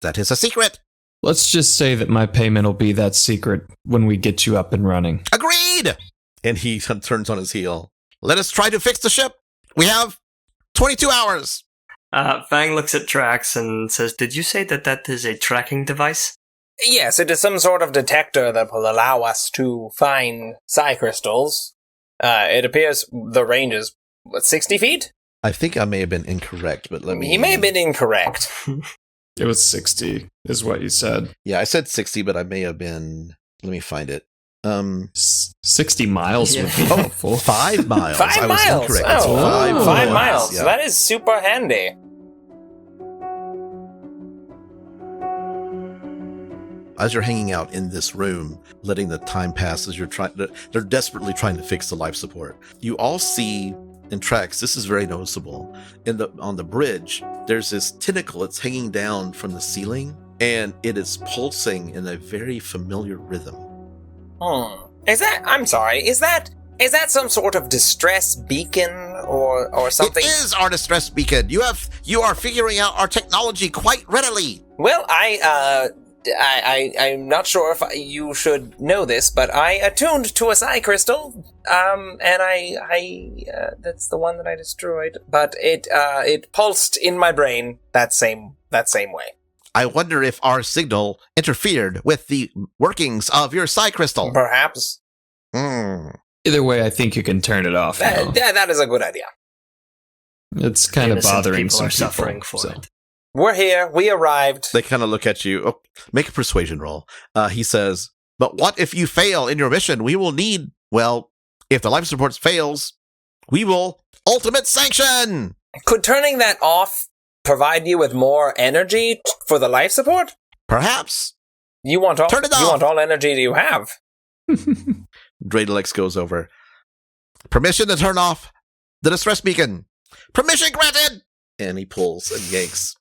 S5: That is a secret.
S3: Let's just say that my payment will be that secret when we get you up and running.
S5: Agreed!
S1: And he turns on his heel.
S5: Let us try to fix the ship. We have 22 hours.
S2: Fang looks at Trax and says, did you say that is a tracking device?
S4: Yes, it is some sort of detector that will allow us to find psi crystals. It appears the range is, 60 feet?
S1: I think I may have been incorrect, but let me...
S4: He may have been incorrect.
S3: It was 60, is what you said.
S1: Yeah, I said 60, but I may have been... Let me find it.
S3: 60 miles would be helpful.
S1: 5 miles.
S4: 5
S1: I was
S4: miles.
S1: incorrect.
S4: Oh,
S1: It's 5
S4: 5 miles.
S1: Yeah.
S4: That is super handy.
S1: As you're hanging out in this room, letting the time pass as they're desperately trying to fix the life support. You all see in Trax, this is very noticeable. On the bridge, there's this tentacle that's hanging down from the ceiling, and it is pulsing in a very familiar rhythm.
S4: I'm sorry, is that some sort of distress beacon or something?
S5: It is our distress beacon. You are figuring out our technology quite readily.
S4: Well, I'm not sure if you should know this, but I attuned to a psi crystal, and that's the one that I destroyed. But it pulsed in my brain that same way.
S5: I wonder if our signal interfered with the workings of your psi crystal.
S4: Perhaps.
S3: Either way, I think you can turn it off now.
S4: That is a good idea.
S3: It's kind of
S2: Innocent
S3: bothering
S2: people
S3: some
S2: are
S3: people.
S2: suffering for it.
S4: We're here. We arrived.
S1: They kind of look at you. Oh, make a persuasion roll. He says, but what if you fail in your mission? We will need, well, if the life support fails, We will ultimate sanction.
S4: Could turning that off provide you with more energy for the life support?
S1: Perhaps.
S4: You want all,
S1: Turn it
S4: you
S1: off.
S4: want all energy you have.
S1: Dradalex goes over. Permission to turn off the distress beacon. Permission granted. And he pulls and yanks.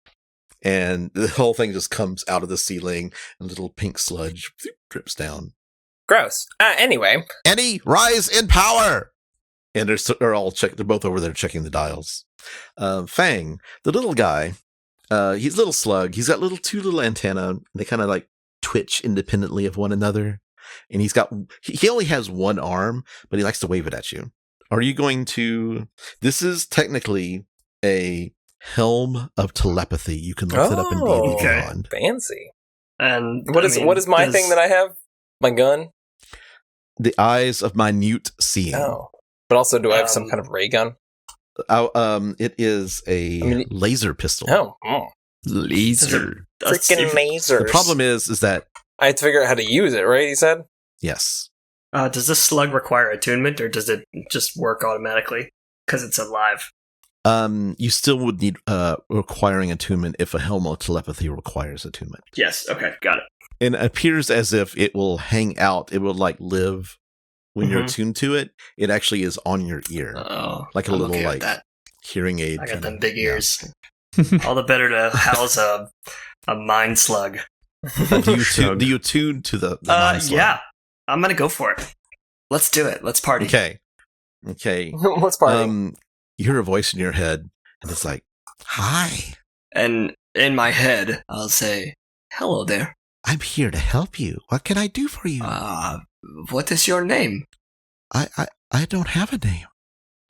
S1: And the whole thing just comes out of the ceiling, and little pink sludge drips down.
S4: Gross. Anyway.
S1: Any rise in power. And they're all they're both over there checking the dials. Fang, the little guy, he's a little slug. He's got two little antennae. They kind of like twitch independently of one another. And he only has one arm, but he likes to wave it at you. Are you going to, this is technically a helm of telepathy. You can look it up in D&D Beyond.
S4: Fancy.
S2: And
S4: what is my thing that I have? My gun?
S1: The eyes of minute seeing.
S4: Oh. But also, do I have some kind of ray gun?
S1: It is a laser pistol.
S4: Oh.
S3: Laser.
S4: Freaking lasers.
S1: The problem is that
S4: I have to figure out how to use it, right? You said?
S1: yes.
S2: Does this slug require attunement, or does it just work automatically because it's alive?
S1: You still would need requiring attunement if a helm of telepathy requires attunement.
S2: Yes. Okay. Got it.
S1: And it appears as if it will hang out. It will live when you're attuned to it. It actually is on your ear, like a
S2: I'm
S1: little
S2: okay with that.
S1: hearing aid.
S2: I got them big ears. All the better to house a mind slug.
S1: Do you attune to the mind slug?
S2: Yeah. I'm gonna go for it. Let's do it. Let's party.
S1: Okay.
S4: What's party?
S1: You hear a voice in your head, and it's like, "Hi,
S2: And in my head, I'll say, "Hello there.
S5: I'm here to help you. What can I do for you?
S2: What is your name?"
S5: I don't have a name.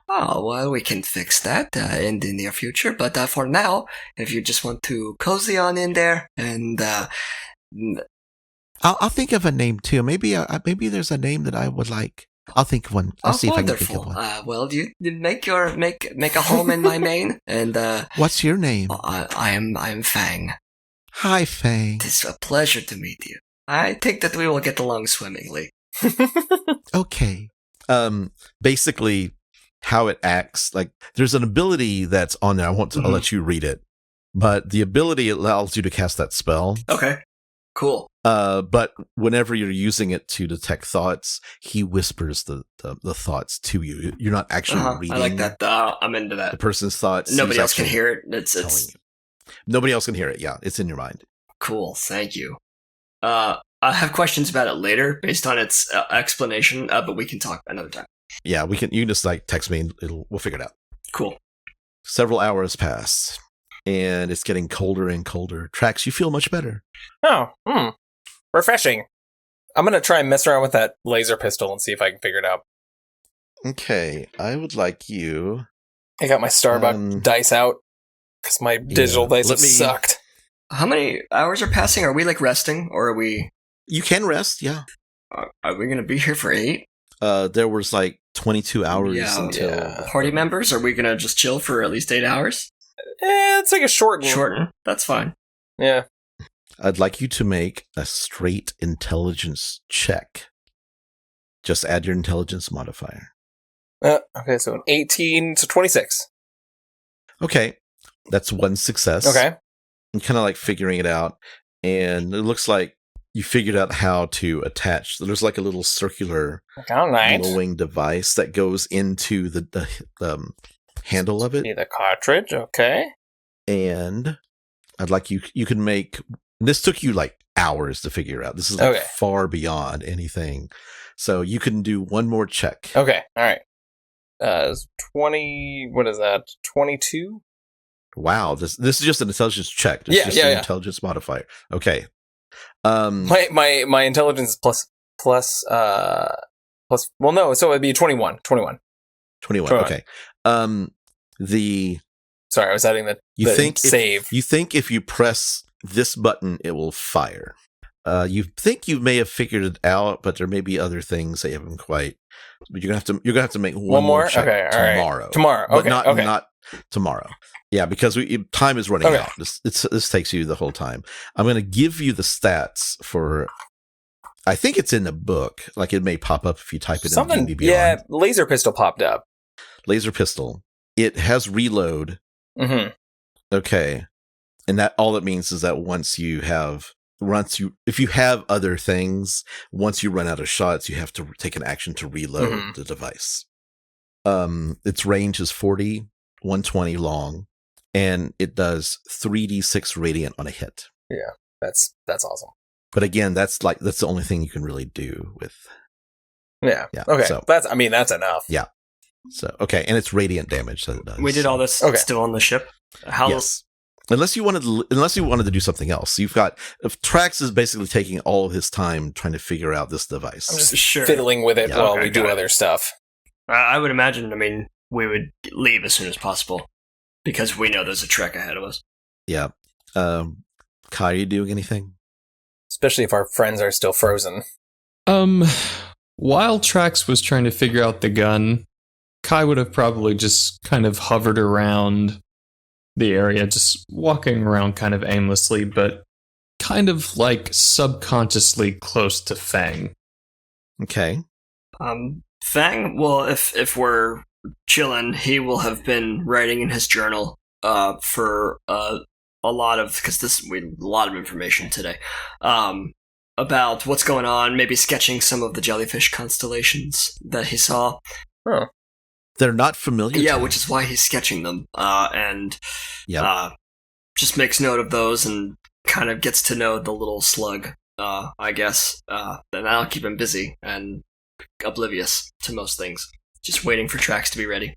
S2: Oh, well, we can fix that in the near future. But for now, if you just want to cozy on in there, and
S5: I'll think of a name too. Maybe there's a name that I would like. I'll think of one. I'll see if I can think of one.
S2: Well, you make a home in my mane, and
S5: What's your name?
S2: I'm Fang.
S5: Hi, Fang.
S2: It's a pleasure to meet you. I think that we will get along swimmingly.
S5: Okay.
S1: basically how it acts. Like there's an ability that's on there. I'll let you read it, but the ability allows you to cast that spell.
S2: Okay, cool.
S1: But whenever you're using it to detect thoughts, he whispers the thoughts to you. You're not actually reading.
S2: I like that. I'm into that.
S1: The person's thoughts.
S2: Nobody else can hear it. It's
S1: nobody else can hear it. Yeah, it's in your mind.
S2: Cool. Thank you. I have questions about it later based on its explanation, but we can talk another time.
S1: Yeah, we can. You can just text me and we'll figure it out.
S2: Cool.
S1: Several hours pass, and it's getting colder and colder. Trax, you feel much better.
S4: Oh, refreshing. I'm gonna try and mess around with that laser pistol and see if I can figure it out.
S1: Okay, I would like you.
S4: I got my Starbuck dice out because my digital dice have sucked.
S2: How many hours are passing? Are we resting, or are we?
S1: You can rest. Yeah.
S2: Are we gonna be here for 8?
S1: There was 22 hours until
S2: party members. Are we gonna just chill for at least 8 hours?
S4: It's like a shorten.
S2: Shorten. That's fine.
S4: Yeah.
S1: I'd like you to make a straight intelligence check. Just add your intelligence modifier.
S4: Okay, so an 18 to 26.
S1: Okay, that's one success.
S4: Okay.
S1: I'm kind of figuring it out, and it looks like you figured out how to attach. There's a little circular glowing device that goes into the handle of it.
S4: See the cartridge, okay.
S1: And I'd like you can make. This took you hours to figure out. This is far beyond anything. So you can do one more check.
S4: Okay, all right. 20. What is that? 22.
S1: Wow, this is just an intelligence check. It's just an intelligence modifier. Okay.
S4: My intelligence plus. Well, no, so it'd be 21. 21.
S1: Okay.
S4: Sorry, I was adding save.
S1: You think if you press this button, it will fire. You think you may have figured it out, but there may be other things that you haven't quite. But you're gonna have to make one more check tomorrow.
S4: Right. Tomorrow, okay,
S1: but not tomorrow. Yeah, because time is running out. This takes you the whole time. I'm going to give you the stats for. I think it's in the book. It may pop up if you type it in D&D Beyond.
S4: Yeah, laser pistol popped up.
S1: laser pistol. It has reload.
S4: Mm-hmm.
S1: Okay. And that all it means is that if you have other things, once you run out of shots, you have to take an action to reload the device. Its range is 40, 120 long, and it does 3d6 radiant on a hit.
S4: Yeah, that's awesome.
S1: But again, that's the only thing you can really do with.
S4: Yeah. Okay. So, that's enough.
S1: Yeah. So okay, and it's radiant damage that it does.
S2: We did all this still on the ship.
S1: Yes. Unless you wanted to do something else. If Trax is basically taking all of his time trying to figure out this device.
S4: I'm just fiddling with it while we do other stuff.
S2: I would imagine, we would leave as soon as possible because we know there's a trek ahead of us.
S1: Yeah. Kai, are you doing anything?
S4: Especially if our friends are still frozen.
S3: While Trax was trying to figure out the gun, Kai would have probably just kind of hovered around the area, just walking around kind of aimlessly, but kind of like subconsciously close to Fang.
S1: Okay.
S2: Fang, well, if we're chilling, he will have been writing in his journal for a lot of, because we have a lot of information today, about what's going on, maybe sketching some of the jellyfish constellations that he saw.
S4: Oh.
S1: They're not familiar.
S2: Yeah, which is why he's sketching them, and just makes note of those and kind of gets to know the little slug, I guess. And that'll keep him busy and oblivious to most things, just waiting for Trax to be ready.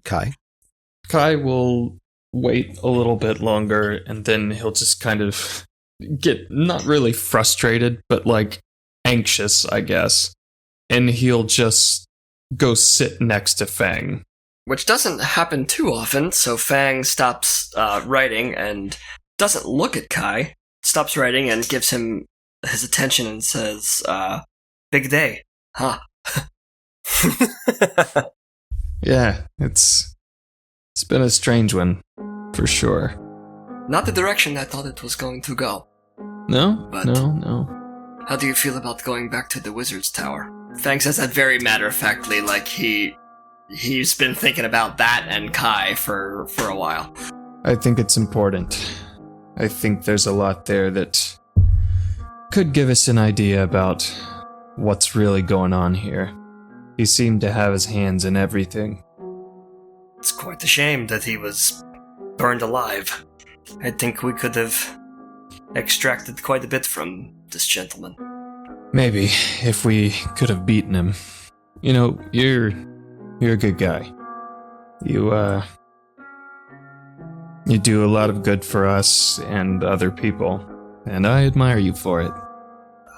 S3: Kai will wait a little bit longer, and then he'll just kind of get not really frustrated, but like anxious, I guess. And he'll just go sit next to Fang.
S2: Which doesn't happen too often, so Fang stops writing and doesn't look at Kai, stops writing and gives him his attention and says, big day, huh?
S3: Yeah, it's been a strange one, for sure.
S2: Not the direction I thought it was going to go.
S3: No?
S2: But
S3: No.
S2: How do you feel about going back to the Wizard's Tower? Fang says that very matter-of-factly, like he's been thinking about that and Kai for a while.
S3: I think it's important. I think there's a lot there that could give us an idea about what's really going on here. He seemed to have his hands in everything.
S2: It's quite a shame that he was burned alive. I think we could have extracted quite a bit from this gentleman.
S3: Maybe, if we could have beaten him. You know, you're a good guy. You do a lot of good for us and other people, and I admire you for it.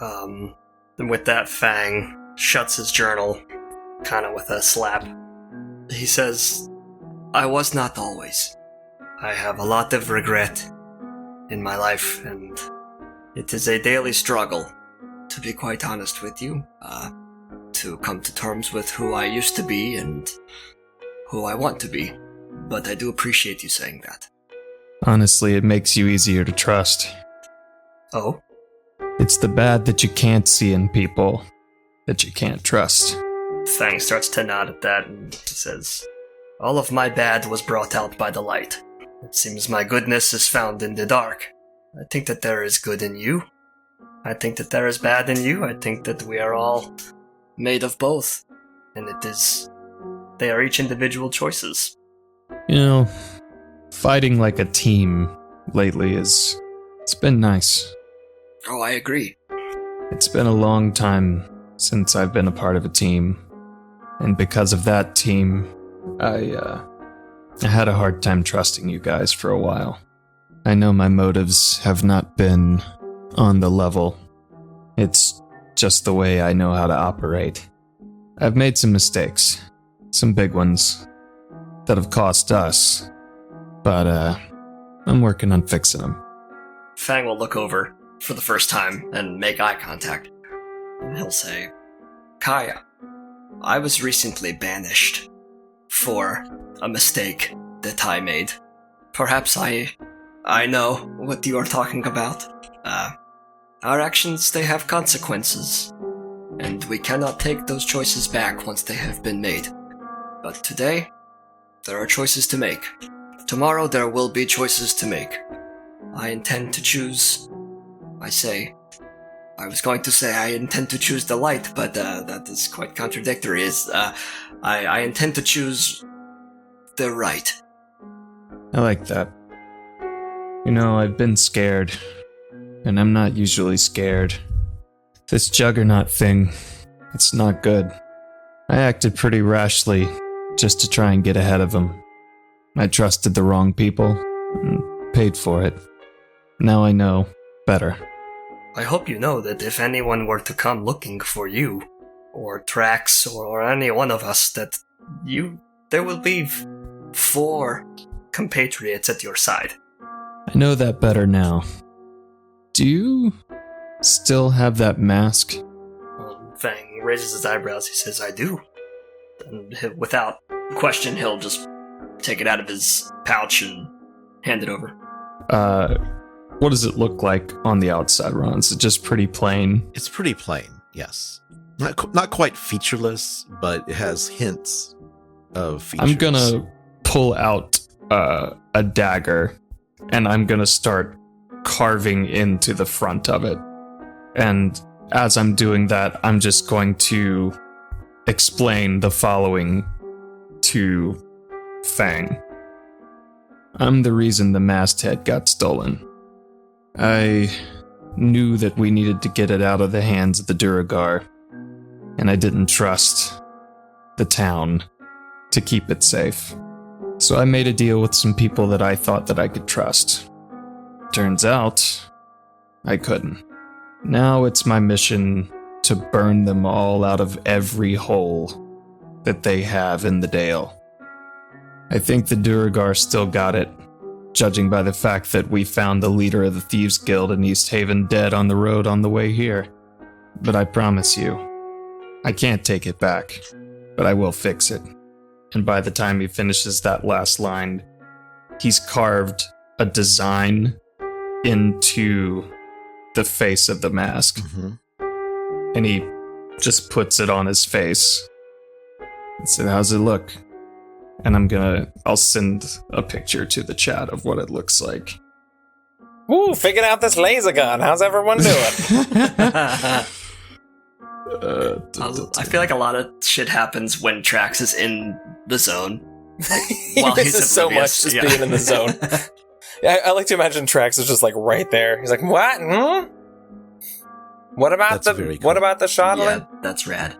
S2: And with that, Fang shuts his journal, kind of with a slap. He says, I was not always. I have a lot of regret in my life, and it is a daily struggle, to be quite honest with you, to come to terms with who I used to be and who I want to be. But I do appreciate you saying that.
S3: Honestly, it makes you easier to trust.
S2: Oh?
S3: It's the bad that you can't see in people that you can't trust.
S2: Fang starts to nod at that, and he says, all of my bad was brought out by the light. It seems my goodness is found in the dark. I think that there is good in you. I think that there is bad in you. I think that we are all made of both. And they are each individual choices.
S3: You know, fighting like a team lately it's been nice.
S2: Oh, I agree.
S3: It's been a long time since I've been a part of a team. And because of that team, I had a hard time trusting you guys for a while. I know my motives have not been on the level. It's just the way I know how to operate. I've made some mistakes. Some big ones that have cost us. But, I'm working on fixing them.
S2: Fang will look over for the first time and make eye contact. And he'll say, Kaya, I was recently banished for a mistake that I made. Perhaps I know what you are talking about. Our actions, they have consequences, and we cannot take those choices back once they have been made. But today, there are choices to make. Tomorrow there will be choices to make. I intend to choose... I was going to say I intend to choose the light, but that is quite contradictory. I intend to choose the right.
S3: I like that. You know, I've been scared, and I'm not usually scared. This juggernaut thing, it's not good. I acted pretty rashly just to try and get ahead of him. I trusted the wrong people and paid for it. Now I know better.
S2: I hope you know that if anyone were to come looking for you, or Trax, or any one of us, that there will be 4 compatriots at your side.
S3: I know that better now. Do you still have that mask?
S2: Fang raises his eyebrows. He says, I do. And without question, he'll just take it out of his pouch and hand it over.
S3: What does it look like on the outside, Ron? Is it just pretty plain?
S1: It's pretty plain, yes. Not quite featureless, but it has hints of features.
S3: I'm gonna pull out a dagger, and I'm gonna start carving into the front of it. And as I'm doing that, I'm just going to explain the following to Fang. I'm the reason the masthead got stolen. I knew that we needed to get it out of the hands of the Duragar, and I didn't trust the town to keep it safe. So I made a deal with some people that I thought that I could trust. Turns out, I couldn't. Now it's my mission to burn them all out of every hole that they have in the Dale. I think the Duragar still got it, judging by the fact that we found the leader of the Thieves Guild in East Haven dead on the road on the way here. But I promise you, I can't take it back, but I will fix it. And by the time he finishes that last line, he's carved a design into the face of the mask. Mm-hmm. And he just puts it on his face and said, "How's it look?" And I'll send a picture to the chat of what it looks like.
S4: Woo, figured out this laser gun. How's everyone doing?
S2: I feel like a lot of shit happens when Trax is in the zone.
S4: While he's so much just being in the zone. I like to imagine Trax is just like right there. He's like, what? What about
S1: cool.
S4: What about the shuttling?
S2: Yeah, that's rad.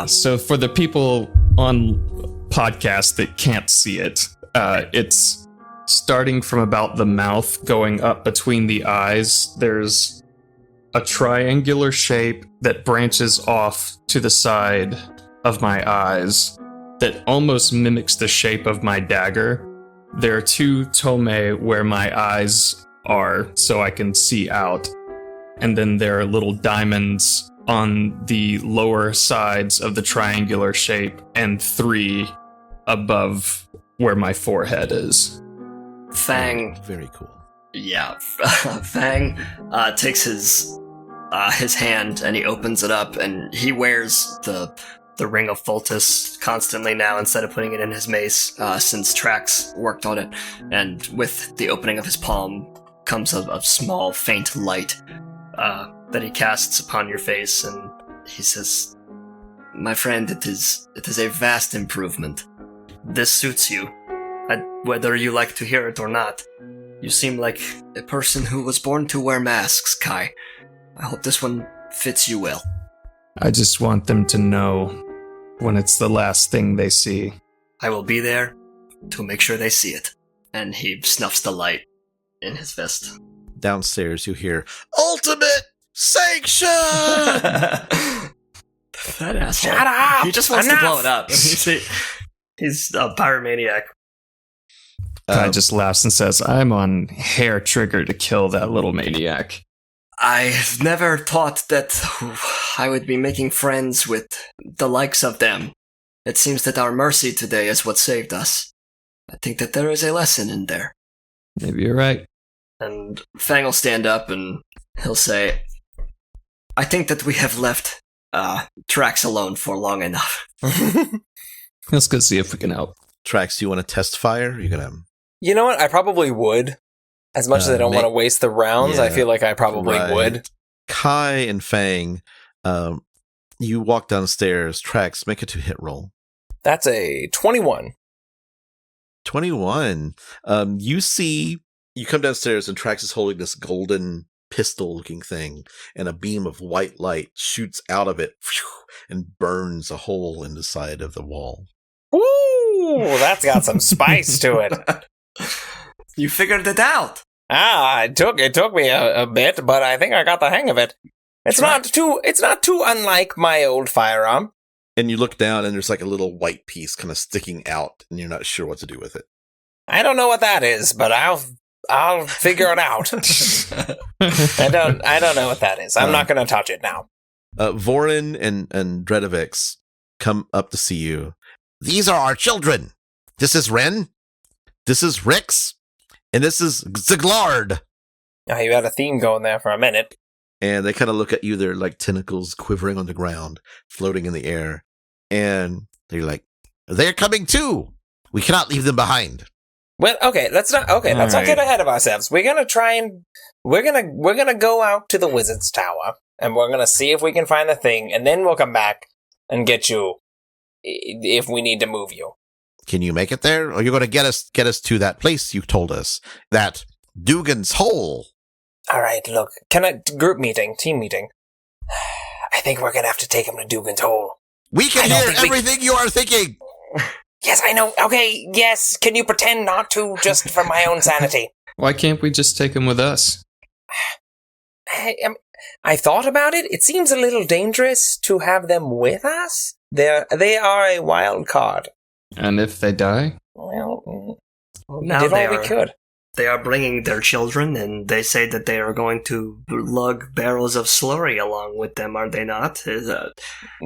S3: So for the people on podcast that can't see it, it's starting from about the mouth going up between the eyes. There's a triangular shape that branches off to the side of my eyes that almost mimics the shape of my dagger. There are 2 tome where my eyes are so I can see out, and then there are little diamonds on the lower sides of the triangular shape and 3 above where my forehead is.
S2: Fang.
S1: Very cool.
S2: Yeah. Fang takes his hand and he opens it up, and he wears the ring of Fultus constantly now instead of putting it in his mace since Trax worked on it. And with the opening of his palm comes a small faint light that he casts upon your face, and he says, "My friend, it is a vast improvement. This suits you, whether you like to hear it or not. You seem like a person who was born to wear masks, Kai. I hope this one fits you well."
S3: I just want them to know when it's the last thing they see.
S2: "I will be there to make sure they see it." And he snuffs the light in his vest.
S1: Downstairs you hear, "Ultimate sanction!"
S2: That asshole.
S4: Shut up!
S2: He just wants
S4: Enough!
S2: to blow it up. He's a pyromaniac.
S3: Kai just laughs and says, "I'm on hair trigger to kill that little maniac."
S2: I've never thought that I would be making friends with the likes of them. It seems that our mercy today is what saved us. I think that there is a lesson in there.
S3: Maybe you're right.
S2: And Fang will stand up and he'll say, "I think that we have left Trax alone for long enough."
S3: Let's go see if we can help.
S1: Trax, do you want to test fire? You're gonna.
S4: You know what? I probably would. As much as I don't want to waste the rounds, I feel like I probably would.
S1: Kai and Fang, you walk downstairs. Trax, make a 2-hit roll.
S4: That's a 21.
S1: 21. You come downstairs and Trax is holding this golden pistol-looking thing, and a beam of white light shoots out of it and burns a hole in the side of the wall.
S4: Ooh, that's got some spice to it.
S2: You figured it out.
S4: It took me a bit, but I think I got the hang of it. It's not too unlike my old firearm.
S1: And you look down, and there's like a little white piece kind of sticking out, and you're not sure what to do with it.
S4: I don't know what that is, but I'll figure it out. I don't know what that is. I'm not going to touch it now.
S1: Vorin and Dredovix come up to see you.
S5: These are our children. This is Ren. This is Rix. And this is Ziglard.
S4: Oh, you had a theme going there for a minute.
S1: And they kind of look at you. They're like tentacles quivering on the ground, floating in the air. And they're like,
S5: they're coming too. We cannot leave them behind.
S4: Well, let's not get ahead of ourselves. We're gonna go out to the Wizard's Tower, and we're gonna see if we can find the thing, and then we'll come back and get you if we need to move you.
S5: Can you make it there? Or you're going to get us to that place you told us, that Dugan's Hole?
S4: All right, look, team meeting. I think we're gonna have to take him to Dugan's Hole.
S5: We can hear everything you are thinking.
S4: Yes, I know. Okay, yes. Can you pretend not to, just for my own sanity?
S3: Why can't we just take him with us?
S4: I thought about it. It seems a little dangerous to have them with us. They are a wild card.
S3: And if they die?
S4: Well,
S2: now
S4: did all we could.
S2: They are bringing their children, and they say that they are going to lug barrels of slurry along with them, are they not?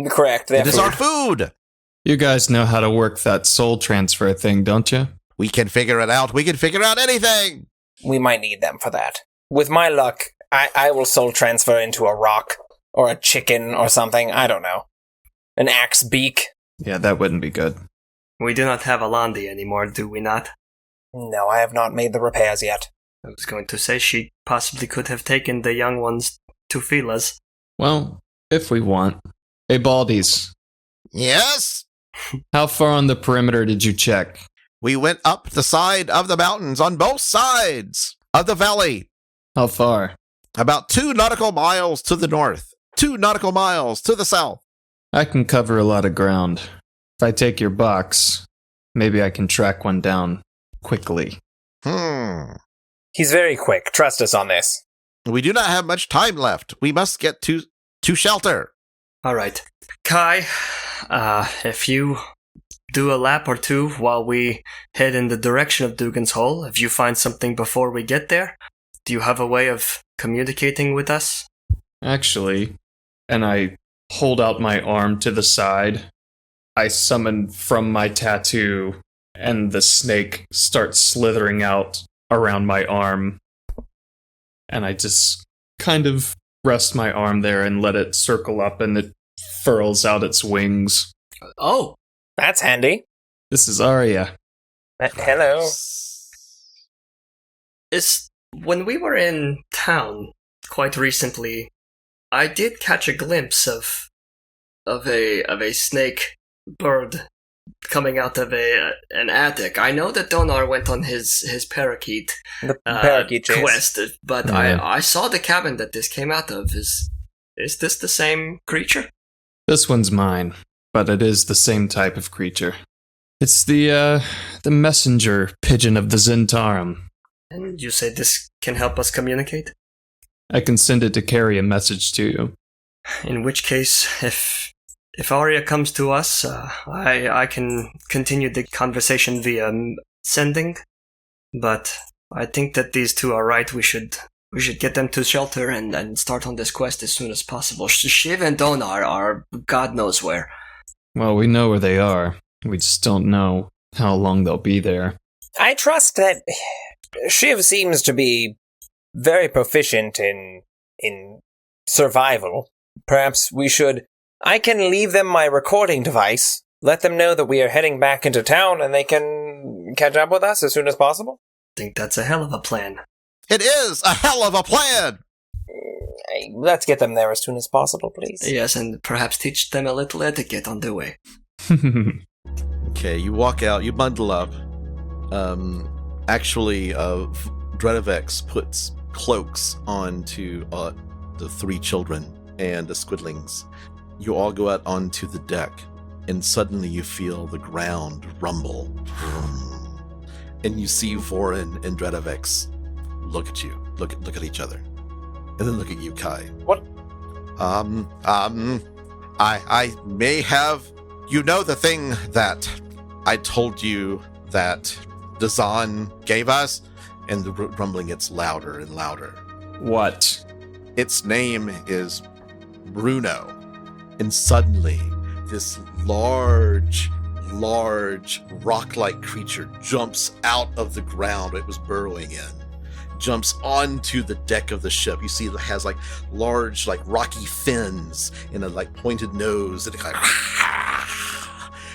S4: Correct.
S5: It is our food.
S3: You guys know how to work that soul transfer thing, don't you?
S5: We can figure it out. We can figure out anything.
S4: We might need them for that. With my luck, I will soul transfer into a rock or a chicken or something. I don't know. An axe beak.
S3: Yeah, that wouldn't be good.
S2: We do not have Alandi anymore, do we not?
S4: No, I have not made the repairs yet.
S2: I was going to say she possibly could have taken the young ones to Fila's.
S3: Well, if we want. Hey, Baldies.
S5: Yes?
S3: How far on the perimeter did you check?
S5: We went up the side of the mountains on both sides of the valley.
S3: How far?
S5: About 2 nautical miles to the north, 2 nautical miles to the south.
S3: I can cover a lot of ground. If I take your box, maybe I can track one down quickly.
S4: He's very quick. Trust us on this.
S5: We do not have much time left. We must get to shelter.
S2: All right. Kai, if you do a lap or two while we head in the direction of Dugan's Hole, if you find something before we get there, do you have a way of communicating with us?
S3: Actually, and I hold out my arm to the side, I summon from my tattoo, and the snake starts slithering out around my arm. And I just kind of rest my arm there and let it circle up, and it furls out its wings.
S2: Oh,
S4: that's handy.
S3: This is Arya.
S4: Hello.
S2: When we were in town quite recently, I did catch a glimpse of a snake bird coming out of an attic. I know that Donar went on his parakeet,
S4: parakeet
S2: quest, but I saw the cabin that this came out of. Is this the same creature?
S3: This one's mine, but it is the same type of creature. It's the messenger pigeon of the Zentarum.
S2: And you say this can help us communicate?
S3: I can send it to carry a message to you.
S2: In which case, if Arya comes to us, I can continue the conversation via sending. But I think that these two are right. We should get them to shelter and start on this quest as soon as possible. Shiv and Donar are God knows where.
S3: Well, we know where they are. We just don't know how long they'll be there.
S4: I trust that Shiv seems to be very proficient in survival. Perhaps we should... I can leave them my recording device, let them know that we are heading back into town and they can catch up with us as soon as possible?
S2: I think that's a hell of a plan.
S5: It is a hell of a plan!
S4: Let's get them there as soon as possible, please.
S2: Yes, and perhaps teach them a little etiquette on the way.
S1: Okay, you walk out, you bundle up. Dredovex puts cloaks onto the 3 children and the squidlings. You all go out onto the deck, and suddenly you feel the ground rumble. And you see Vorin and Dredovex look at you, look at each other, and then look at you, Kai.
S4: What?
S5: I may have, the thing that I told you that Dazan gave us, and the rumbling gets louder and louder.
S3: What?
S5: Its name is Bruno. And suddenly, this large rock-like creature jumps out of the ground it was burrowing in, jumps onto the deck of the ship. You see it has like large, like rocky fins and a like pointed nose, and it kind of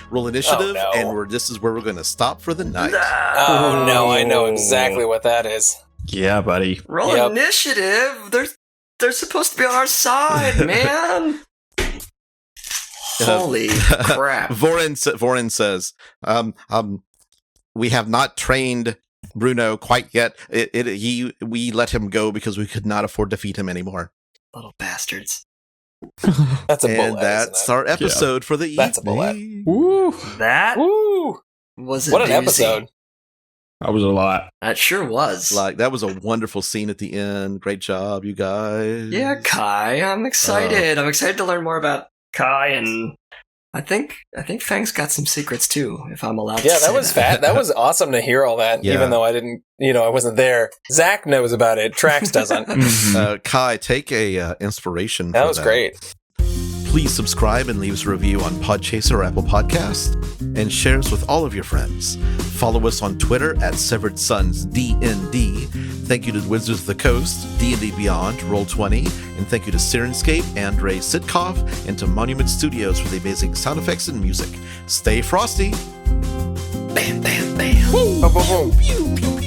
S5: roll initiative, and this is where we're going to stop for the night.
S4: Oh no, I know exactly what that is.
S3: Yeah, buddy.
S2: Roll initiative. They're supposed to be on our side, man. Holy crap!
S5: Vorin says, "We have not trained Bruno quite yet. We let him go because we could not afford to feed him anymore.
S2: Little bastards."
S4: That's a bullet.
S5: And that's our episode for the evening.
S4: That's a bullet.
S3: Woo!
S2: That
S4: Woo!
S2: was
S4: What an
S2: doozy.
S4: episode.
S3: That was a lot.
S2: That sure was.
S1: Like, that was a wonderful scene at the end. Great job, you guys.
S2: Yeah, Kai. I'm excited. I'm excited to learn more about Kai, and I think Fang's got some secrets too, if I'm allowed to say
S4: that was fat. That was awesome to hear all that, even though I didn't, I wasn't there. Zach knows about it. Trax doesn't.
S1: Kai, take a inspiration.
S4: That was great.
S1: Please subscribe and leave us a review on Podchaser or Apple Podcast, and share us with all of your friends. Follow us on Twitter at Severed Sons DND. Thank you to Wizards of the Coast, D&D Beyond, Roll20, and thank you to Syrinscape, Andrei Sitkov, and to Monument Studios for the amazing sound effects and music. Stay frosty!
S2: Bam, bam, bam.
S4: Boom, boom, boom.
S5: Pew, pew, pew.